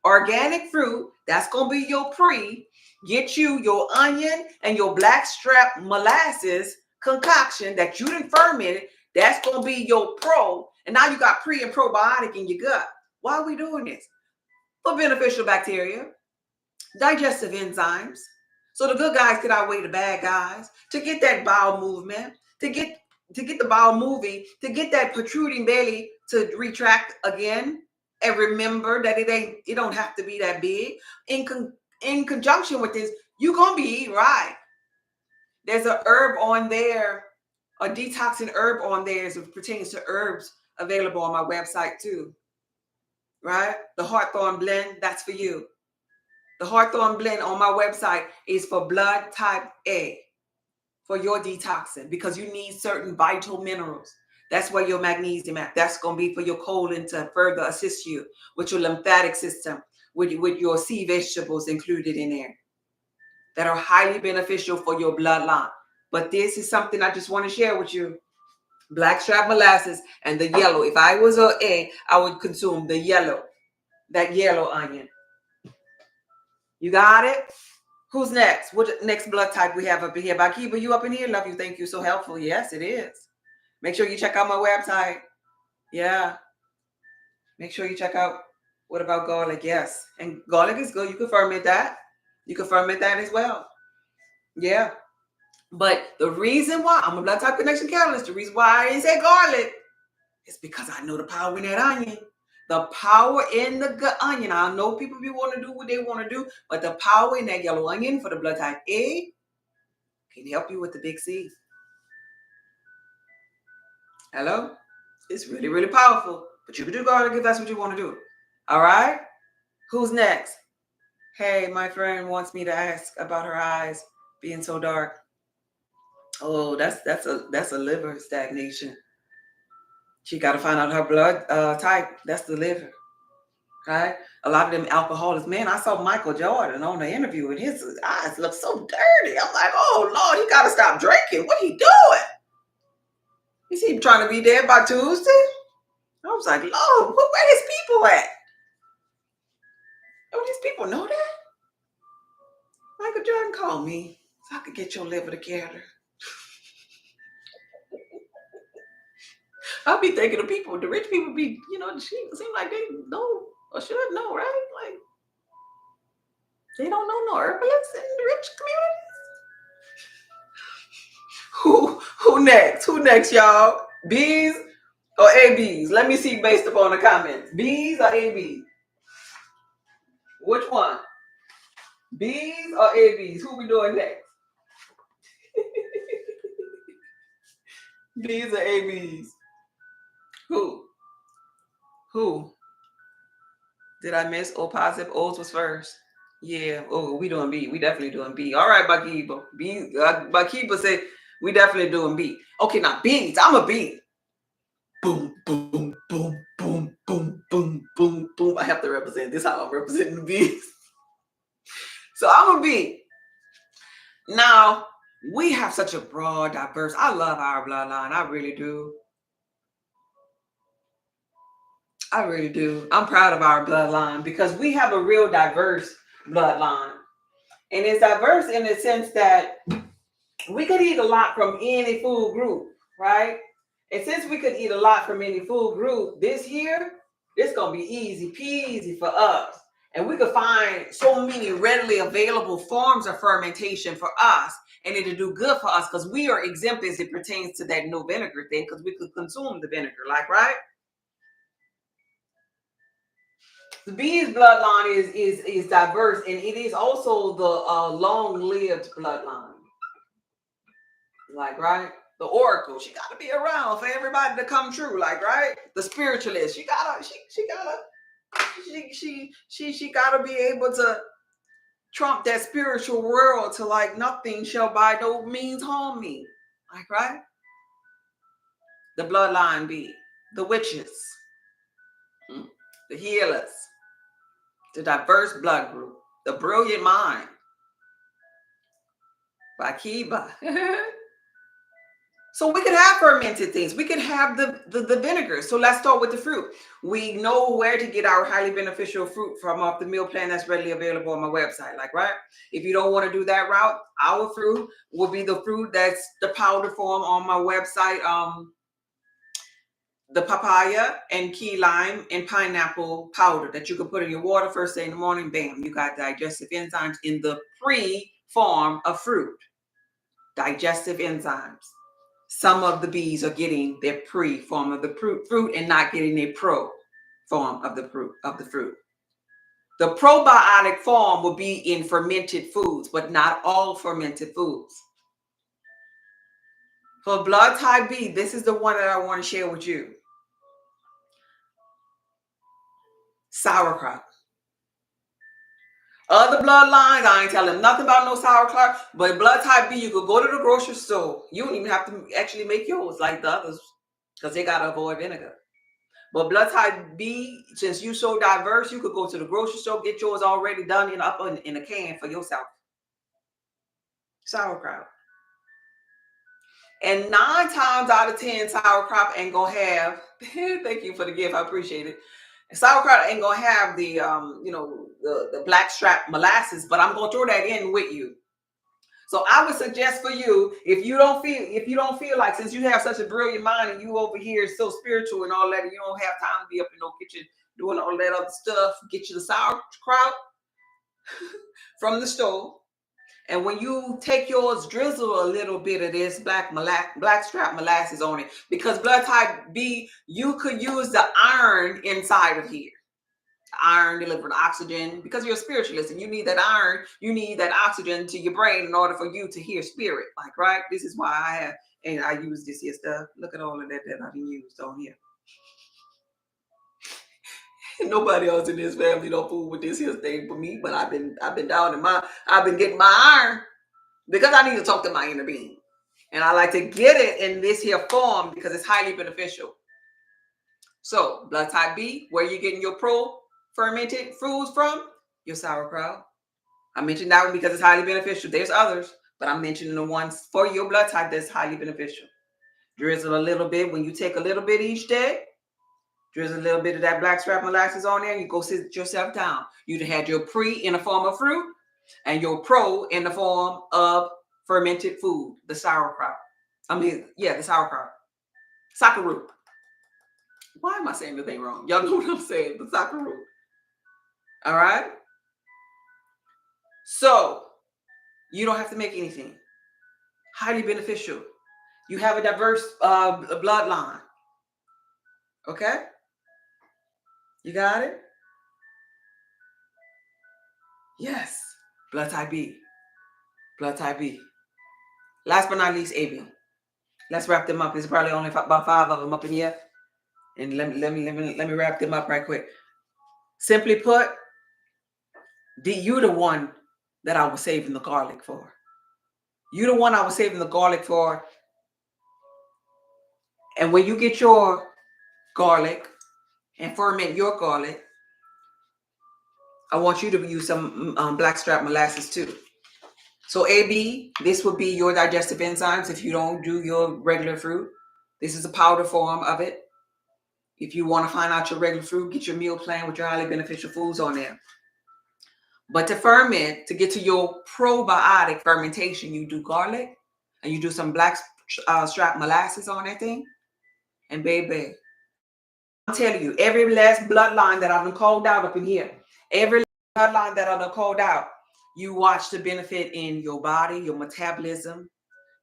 organic fruit. That's gonna be your pre. Get you your onion and your blackstrap molasses concoction that you done fermented. That's gonna be your pro. And now you got pre and probiotic in your gut. Why are we doing this? For beneficial bacteria, digestive enzymes, so the good guys could outweigh the bad guys, to get that bowel movement, to get the bowel moving, to get that protruding belly to retract again, and remember that it don't have to be that big. In conjunction with this, you're gonna be eating right. There's a herb on there, a detoxing herb on there as it pertains to herbs available on my website too. Right? The Hawthorn blend, that's for you. The Hawthorn blend on my website is for blood type A, for your detoxing, because you need certain vital minerals. That's where your magnesium at. That's going to be for your colon to further assist you with your lymphatic system, with your sea vegetables included in there that are highly beneficial for your bloodline. But this is something I just want to share with you. Blackstrap molasses and the yellow. If I was an A, I would consume the yellow, that yellow onion. You got it? Who's next? What next blood type we have up in here? Bakiba, you up in here? Love you. Thank you. So helpful. Yes, it is. Make sure you check out my website. Yeah. Make sure you check out what about garlic? Yes. And garlic is good. You can ferment that. You can ferment that as well. Yeah. But the reason why I'm a blood type connection catalyst, the reason why I didn't say garlic is because I know the power in that onion. The power in the onion. I know people want to do what they want to do, but the power in that yellow onion for the blood type A can help you with the big C. Hello? It's really, really powerful. But you can do garlic if that's what you want to do. All right? Who's next? Hey, my friend wants me to ask about her eyes being so dark. Oh, that's a liver stagnation. She got to find out her blood type. That's the liver. Right? A lot of them alcoholics. Man, I saw Michael Jordan on the interview and his eyes look so dirty. I'm like, oh, Lord, he got to stop drinking. What he doing? Is he trying to be dead by Tuesday? I was like, Lord, where his people at? Don't these people know that? Michael Jordan called me so I could get your liver together. I'll be thinking of people, the rich people be, seem like they know or should know, right? Like, they don't know no herbalists in the rich communities. Who next? Who next, y'all? B's or ABs? Let me see based upon the comments. B's or ABs? Which one? B's or ABs? Who we doing next? B's or ABs? Who? Did I miss O positive? O's was first. Yeah. Oh, we doing B. We definitely doing B. All right, Bakiba. B. Bakiba said we definitely doing B. Okay, now B's. I'm a B. Boom, boom, boom, boom, boom, boom, boom, boom. I have to represent this. How I'm representing the B's. So I'm a B. Now we have such a broad, diverse. I love our bloodline. I really do. I really do. I'm proud of our bloodline because we have a real diverse bloodline. And it's diverse in the sense that we could eat a lot from any food group, right? And since we could eat a lot from any food group, this year, it's going to be easy peasy for us. And we could find so many readily available forms of fermentation for us. And it'll do good for us because we are exempt as it pertains to that no vinegar thing because we could consume the vinegar, like, right? The B's bloodline is diverse, and it is also the long-lived bloodline. Like, right? the oracle. She got to be around for everybody to come true, like, right? The spiritualist. She gotta be able to trump that spiritual world to like nothing shall by no means harm me. Like, right? The bloodline be the witches, the healers, the diverse blood group, the brilliant mind by Kiba. So we could have fermented things. We could have the vinegar. So let's start with the fruit. We know where to get our highly beneficial fruit from off the meal plan that's readily available on my website. Like, right? If you don't want to do that route, our fruit will be the fruit that's the powder form on my website. The papaya and key lime and pineapple powder that you can put in your water first thing in the morning. Bam, you got digestive enzymes in the pre form of fruit. Digestive enzymes. Some of the bees are getting their pre form of the fruit and not getting their pro form of the fruit. The probiotic form will be in fermented foods, but not all fermented foods. For blood type B, this is the one that I want to share with you. Sauerkraut. Other bloodlines, I ain't telling nothing about no sauerkraut, but blood type B, you could go to the grocery store. You don't even have to actually make yours like the others because they got to avoid vinegar. But blood type B, since you're so diverse, you could go to the grocery store, get yours already done in a can for yourself. Sauerkraut. And 9 times out of 10, sauerkraut ain't gonna have, thank you for the gift, I appreciate it. Sauerkraut ain't gonna have the the blackstrap molasses, but I'm gonna throw that in with you. So I would suggest for you, if you don't feel like, since you have such a brilliant mind and you over here so spiritual and all that, and you don't have time to be up in no kitchen doing all that other stuff, get you the sauerkraut from the store. And when you take yours, drizzle a little bit of this blackstrap molasses on it, because blood type B, you could use the iron inside of here. Iron delivering oxygen, because you're a spiritualist and you need that iron, you need that oxygen to your brain in order for you to hear spirit. Like, right? This is why I have, and I use this here stuff. Look at all of that I've used on here. Nobody else in this family don't fool with this here thing for me, but I've been down in I've been getting my iron because I need to talk to my inner being. And I like to get it in this here form because it's highly beneficial. So blood type B, where you getting your fermented foods from? Your sauerkraut. I mentioned that one because it's highly beneficial. There's others, but I'm mentioning the ones for your blood type that's highly beneficial. Drizzle a little bit. When you take a little bit each day, drizzle a little bit of that blackstrap molasses on there, and you go sit yourself down. You'd had your pre in the form of fruit and your pro in the form of fermented food, the sauerkraut. The sauerkraut. Sakaru. Why am I saying the thing wrong? Y'all know what I'm saying, the sakaru. All right? So, you don't have to make anything. Highly beneficial. You have a diverse bloodline. Okay? You got it? Yes. Blood type B. Blood type B. Last but not least, AB. Let's wrap them up. There's probably only about 5 of them up in here. And let me wrap them up right quick. Simply put, you're the one that I was saving the garlic for. You're the one I was saving the garlic for. And when you get your garlic and ferment your garlic, I want you to use some blackstrap molasses too. So AB, this would be your digestive enzymes if you don't do your regular fruit. This is a powder form of it. If you want to find out your regular fruit, get your meal plan with your highly beneficial foods on there. But to ferment, to get to your probiotic fermentation, you do garlic and you do some blackstrap molasses on that thing. And baby, I'm telling you, every last bloodline that I've been called out up in here, every bloodline that I've been called out, you watch the benefit in your body, your metabolism,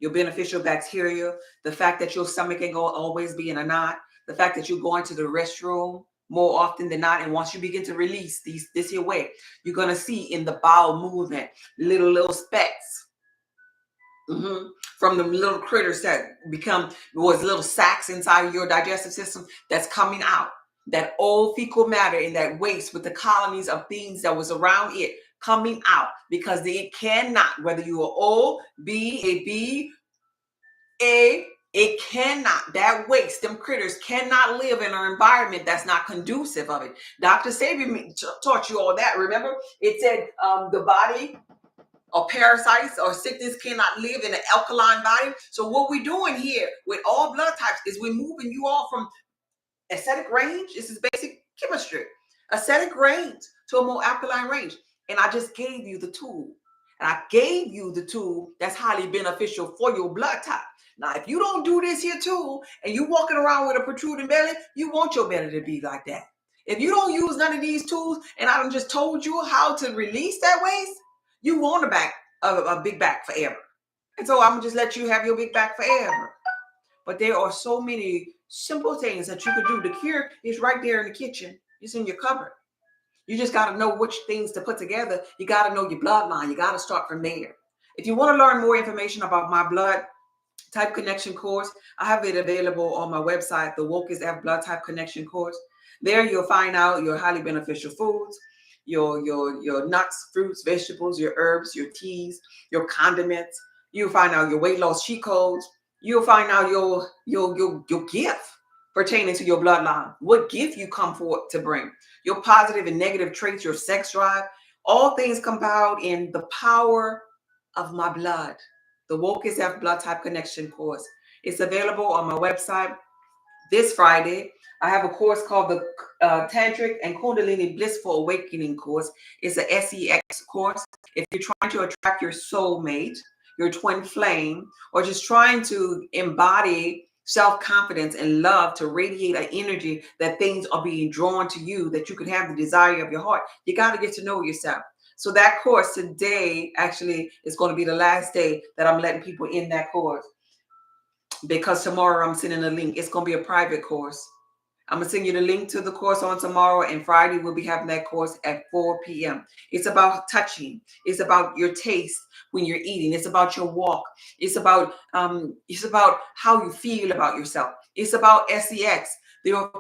your beneficial bacteria, the fact that your stomach ain't going to always be in a knot, the fact that you're going to the restroom more often than not. And once you begin to release this here way, you're going to see in the bowel movement, little specks Mhm. From the little critters that was little sacs inside of your digestive system that's coming out. That old fecal matter and that waste with the colonies of things that was around it coming out because it cannot, whether you are O, B, a B, A, it cannot, that waste, them critters cannot live in an environment that's not conducive of it. Dr. Sabian taught you all that. Remember, it said the body or parasites or sickness cannot live in an alkaline body. So what we're doing here with all blood types is we're moving you all from acidic range. This is basic chemistry. Acidic range to a more alkaline range. And I just gave you the tool. And I gave you the tool that's highly beneficial for your blood type. Now, if you don't do this here too, and you walking around with a protruding belly, you want your belly to be like that. If you don't use none of these tools, and I done just told you how to release that waste, you want a big back forever. And so I'm gonna just let you have your big back forever. But there are so many simple things that you could do. The cure is right there in the kitchen. It's in your cupboard. You just got to know which things to put together. You got to know your bloodline. You got to start from there. If you want to learn more information about my blood type connection course, I have it available on my website, the Woke is F Blood Type Connection course. There you'll find out your highly beneficial foods, your nuts, fruits, vegetables, your herbs, your teas, your condiments. You'll find out your weight loss cheat codes. You'll find out your gift pertaining to your bloodline. What gift you come forth to bring. Your positive and negative traits, your sex drive. All things compiled in the power of my blood. The Woke is F Blood Type Connection course. It's available on my website. This Friday, I have a course called the Tantric and Kundalini Blissful Awakening course. It's a SEX course. If you're trying to attract your soulmate, your twin flame, or just trying to embody self-confidence and love to radiate an energy that things are being drawn to you, that you could have the desire of your heart, you got to get to know yourself. So that course today actually is going to be the last day that I'm letting people in that course, because tomorrow I'm sending a link. It's going to be a private course. I'm going to send you the link to the course on tomorrow, and Friday we'll be having that course at 4 p.m. It's about touching. It's about your taste when you're eating. It's about your walk. It's about how you feel about yourself. It's about SEX, your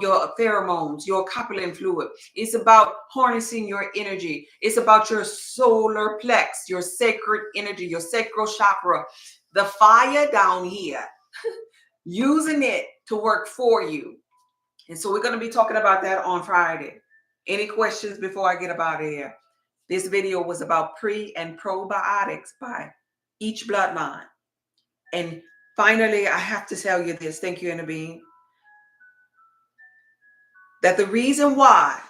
pheromones, your copulin fluid. It's about harnessing your energy. It's about your solar plex, your sacred energy, your sacral chakra, the fire down here, using it to work for you. And so we're going to be talking about that on Friday. Any questions before I get up out of here? This video was about pre and probiotics by each bloodline. And finally, I have to tell you this. Thank you, Inner Being. That the reason why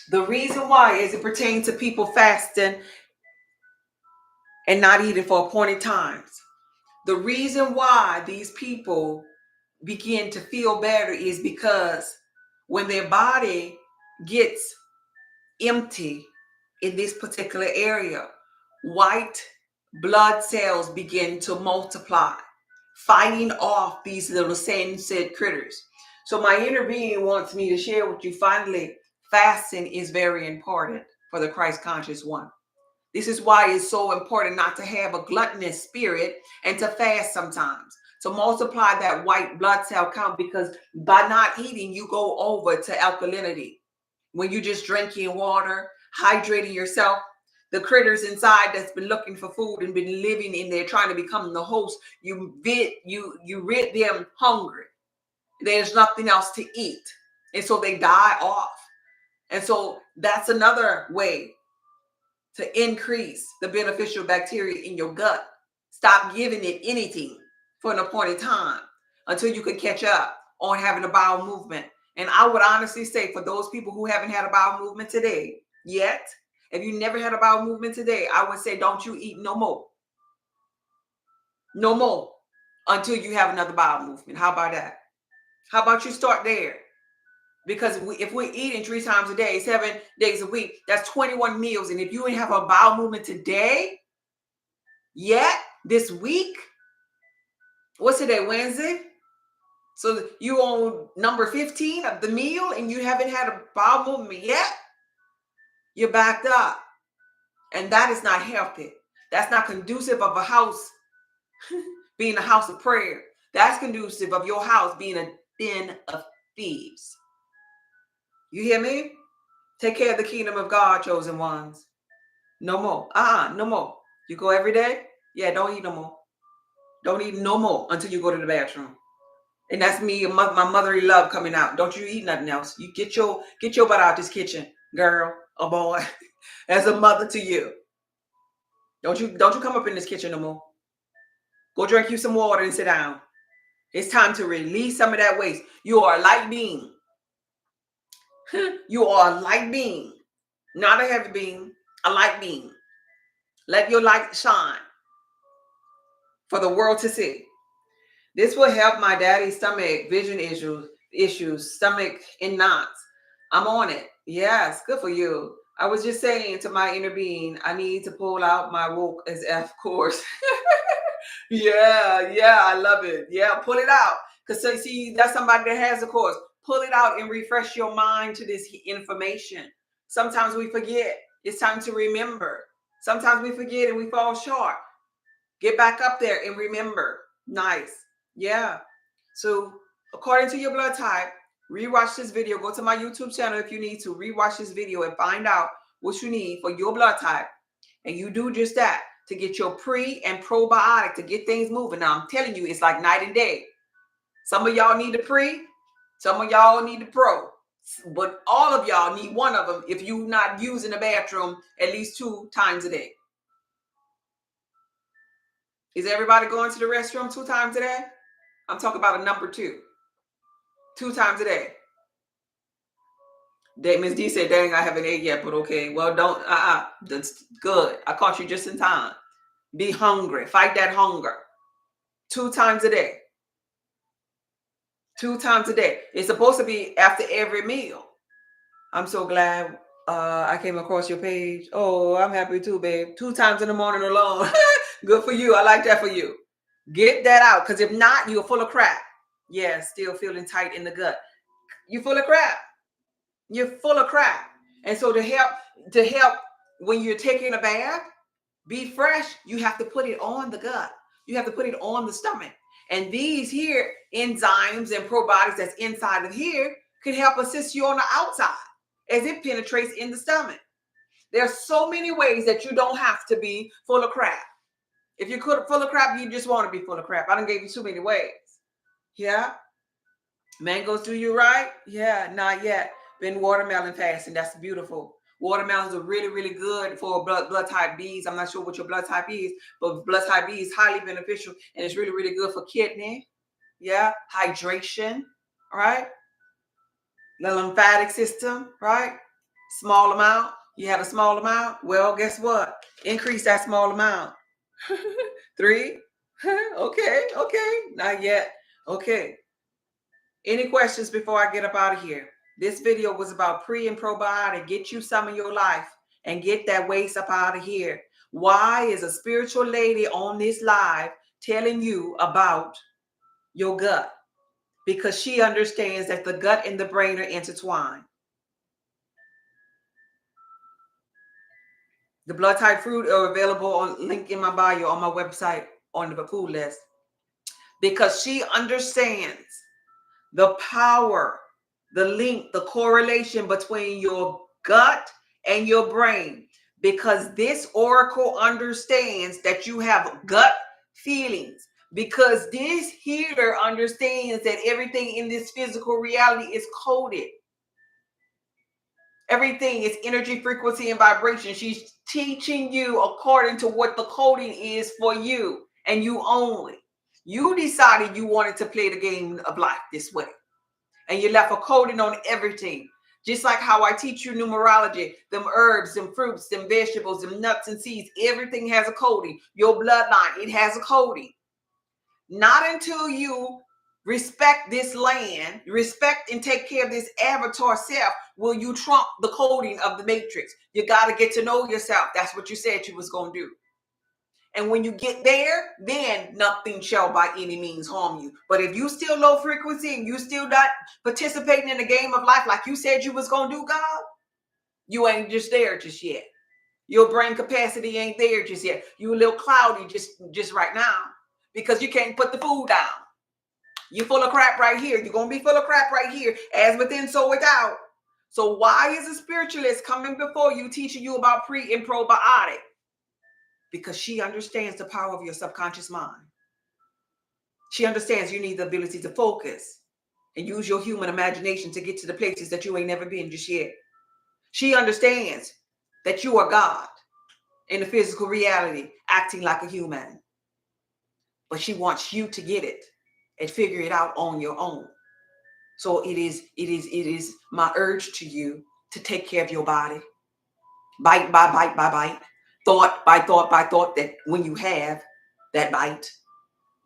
is it pertains to people fasting and not eating for appointed times. The reason why these people begin to feel better is because when their body gets empty in this particular area, white blood cells begin to multiply, fighting off these little sand critters. So my inner being wants me to share with you, finally, fasting is very important for the Christ conscious one. This is why it's so important not to have a gluttonous spirit and to fast sometimes, to multiply that white blood cell count, because by not eating, you go over to alkalinity. When you just drinking water, hydrating yourself, the critters inside that's been looking for food and been living in there trying to become the host, you rid them hungry. There's nothing else to eat. And so they die off. And so that's another way to increase the beneficial bacteria in your gut. Stop giving it anything for an appointed time until you can catch up on having a bowel movement. And I would honestly say, for those people who haven't had a bowel movement today yet, if you never had a bowel movement today, I would say don't you eat no more. No more until you have another bowel movement. How about that? How about you start there? Because if we're eating 3 times a day, 7 days a week, that's 21 meals. And if you ain't have a bowel movement today, yet, this week, what's today, Wednesday? So you on number 15 of the meal and you haven't had a bowel movement yet, you're backed up. And that is not healthy. That's not conducive of a house being a house of prayer. That's conducive of your house being a den of thieves. You hear me? Take care of the kingdom of God, chosen ones. No more. No more. You go every day? Yeah, don't eat no more. Don't eat no more until you go to the bathroom. And that's me, my motherly love coming out. Don't you eat nothing else. You get your butt out this kitchen, girl or boy. As a mother to you. Don't you come up in this kitchen no more. Go drink you some water and sit down. It's time to release some of that waste. You are a light being. You are a light being. Not a heavy being, a light being. Let your light shine for the world to see. This will help my daddy's stomach, vision issues, stomach in knots. I'm on it. Yes, good for you. I was just saying to my inner being, I need to pull out my woke as F course. Yeah, I love it. Yeah, pull it out. Because see, that's somebody that has a course. Pull it out and refresh your mind to this information. Sometimes we forget. It's time to remember. Sometimes we forget and we fall short. Get back up there and remember. Nice. Yeah. So according to your blood type, rewatch this video. Go to my YouTube channel if you need to. Rewatch this video and find out what you need for your blood type. And you do just that to get your pre and probiotic to get things moving. Now, I'm telling you, it's like night and day. Some of y'all need the pre. Some of y'all need the pro. But all of y'all need one of them if you're not using the bathroom at least 2 times a day. Is everybody going to the restroom 2 times a day? I'm talking about a number 2. 2 times a day. Miss D said, dang, I haven't ate yet, but okay. Well, don't, that's good. I caught you just in time. Be hungry. Fight that hunger. 2 times a day. 2 times a day. It's supposed to be after every meal. I'm so glad I came across your page. Oh, I'm happy too, babe. 2 times in the morning alone. Good for you. I like that for you. Get that out. Because if not, you're full of crap. Yeah, still feeling tight in the gut. You're full of crap. You're full of crap. And so to help when you're taking a bath, be fresh, you have to put it on the gut. You have to put it on the stomach. And these here enzymes and probiotics that's inside of here can help assist you on the outside as it penetrates in the stomach. There's so many ways that you don't have to be full of crap. If you're full of crap, you just want to be full of crap. I done gave you too many ways. Yeah. Mangoes do you right? Yeah, not yet. Been watermelon fasting. That's beautiful. Watermelons are really, really good for blood type Bs. I'm not sure what your blood type is, but blood type B is highly beneficial and it's really, really good for kidney. Yeah, hydration, right? The lymphatic system, right? Small amount. You have a small amount. Well, guess what? Increase that small amount. 3. Okay. Not yet. Okay. Any questions before I get up out of here? This video was about pre and probiotic. Get you some in your life and get that waste up out of here. Why is a spiritual lady on this live telling you about your gut? Because she understands that the gut and the brain are intertwined. The blood type fruit are available on link in my bio on my website on the food list. Because she understands the power, the link, the correlation between your gut and your brain. Because this oracle understands that you have gut feelings. Because this healer understands that everything in this physical reality is coded. Everything is energy, frequency, and vibration. She's teaching you according to what the coding is for you and you only. You decided you wanted to play the game of life this way. And you left a coding on everything. Just like how I teach you numerology, them herbs, them fruits, them vegetables, them nuts and seeds, everything has a coding. Your bloodline, it has a coding. Not until you respect this land, respect and take care of this avatar self, will you trump the coding of the matrix. You got to get to know yourself. That's what you said you was going to do. And when you get there, then nothing shall by any means harm you. But if you still low frequency and you still not participating in the game of life like you said you was going to do, God, you ain't just there just yet. Your brain capacity ain't there just yet. You a little cloudy just right now because you can't put the food down. You're full of crap right here. You're going to be full of crap right here. As within, so without. So why is a spiritualist coming before you, teaching you about pre and probiotic? Because she understands the power of your subconscious mind. She understands you need the ability to focus and use your human imagination to get to the places that you ain't never been just yet. She understands that you are God in the physical reality, acting like a human. But she wants you to get it and figure it out on your own. So it is my urge to you to take care of your body. Bite by bite by bite. Thought by thought by thought, that when you have that bite,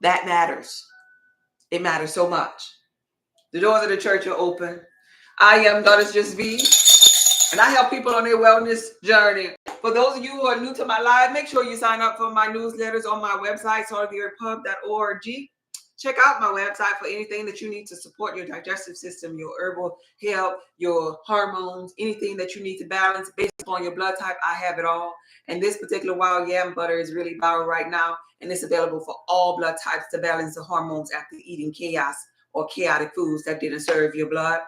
that matters. It matters so much. The doors of the church are open. I am Goddess Just Be, and I help people on their wellness journey. For those of you who are new to my live, make sure you sign up for my newsletters on my website, saltoftheearthpub.org. Check out my website for anything that you need to support your digestive system, your herbal health, your hormones, anything that you need to balance based upon your blood type. I have it all. And this particular wild yam butter is really viral right now, and it's available for all blood types to balance the hormones after eating chaos or chaotic foods that didn't serve your blood.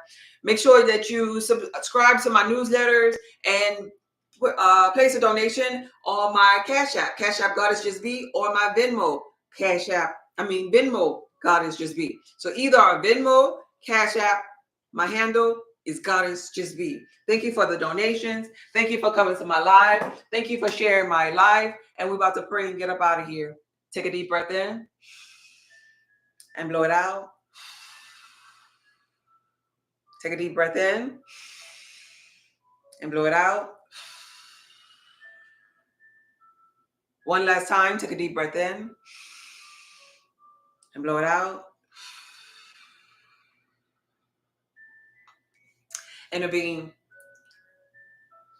Make sure that you subscribe to my newsletters and place a donation on my Cash App Goddess Just Be, or my Venmo Venmo Goddess Just Be. So either our Venmo, Cash App, my handle is Goddess Just Be. Thank you for the donations. Thank you for coming to my live. Thank you for sharing my live. And we're about to pray and get up out of here. Take a deep breath in and blow it out. Take a deep breath in and blow it out. One last time, take a deep breath in and blow it out. Inner being,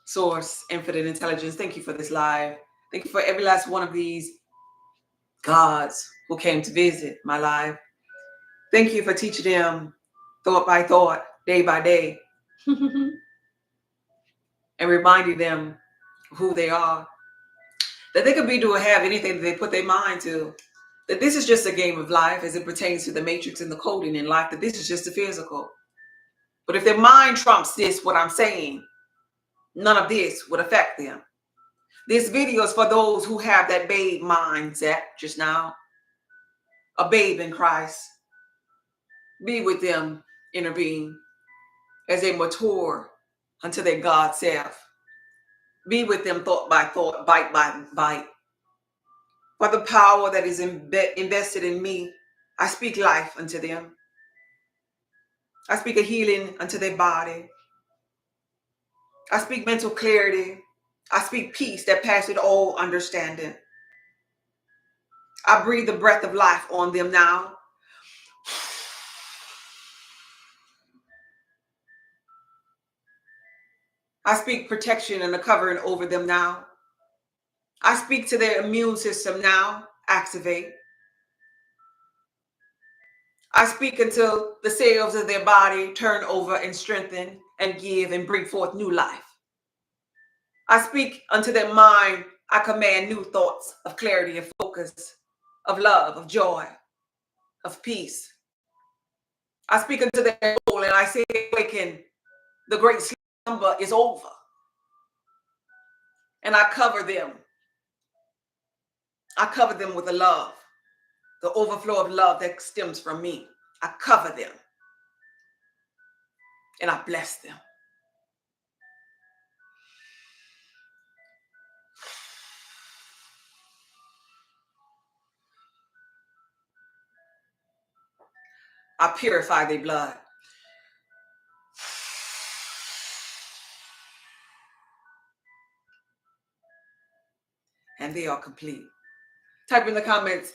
source, infinite intelligence, thank you for this live. Thank you for every last one of these gods who came to visit my life. Thank you for teaching them thought by thought, day by day, and reminding them who they are, that they could be, do, or have anything that they put their mind to, that this is just a game of life as it pertains to the matrix and the coding in life, that this is just the physical. But if their mind trumps this, what I'm saying, none of this would affect them. This video is for those who have that babe mindset just now, a babe in Christ. Be with them, inner being, as they mature unto their God self. Be with them thought by thought, bite by bite. For the power that is invested in me, I speak life unto them. I speak a healing unto their body. I speak mental clarity. I speak peace that passeth all understanding. I breathe the breath of life on them now. I speak protection and a covering over them now. I speak to their immune system now. Activate. I speak until the cells of their body turn over and strengthen and give and bring forth new life. I speak unto their mind. I command new thoughts of clarity and focus, of love, of joy, of peace. I speak unto their soul and I say, awaken, the great slumber is over. And I cover them. I cover them with the love, the overflow of love that stems from me. I cover them and I bless them. I purify their blood. And they are complete. Type in the comments,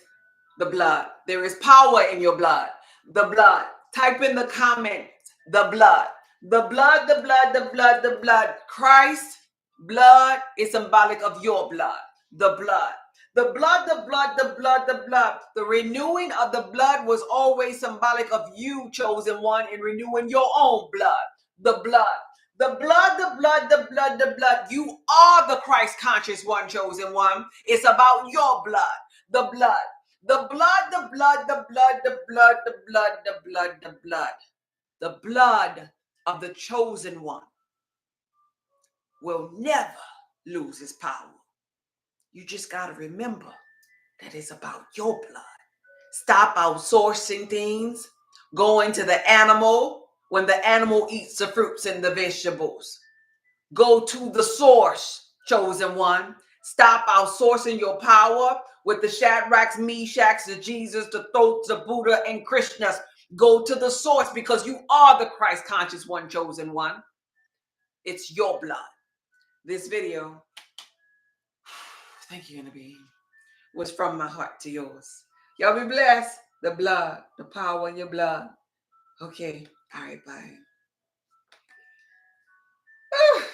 the blood. There is power in your blood. The blood. Type in the comments, the blood. The blood, the blood, the blood, the blood. Christ's blood is symbolic of your blood. The blood. The blood, the blood, the blood, the blood. The renewing of the blood was always symbolic of you, chosen one, in renewing your own blood. The blood. The blood, the blood, the blood, the blood. You are the Christ conscious one, chosen one. It's about your blood. The blood. The blood, the blood, the blood, the blood, the blood, the blood, the blood. The blood of the chosen one will never lose its power. You just got to remember that it's about your blood. Stop outsourcing things. Go into the animal when the animal eats the fruits and the vegetables. Go to the source, chosen one. Stop outsourcing your power with the Shadrachs, Meshachs, the Jesus, the Thoths, the Buddha, and Krishnas. Go to the source because you are the Christ conscious one, chosen one. It's your blood. This video, thank you, Nabi, was from my heart to yours. Y'all be blessed. The blood, the power in your blood. Okay. All right, bye. That was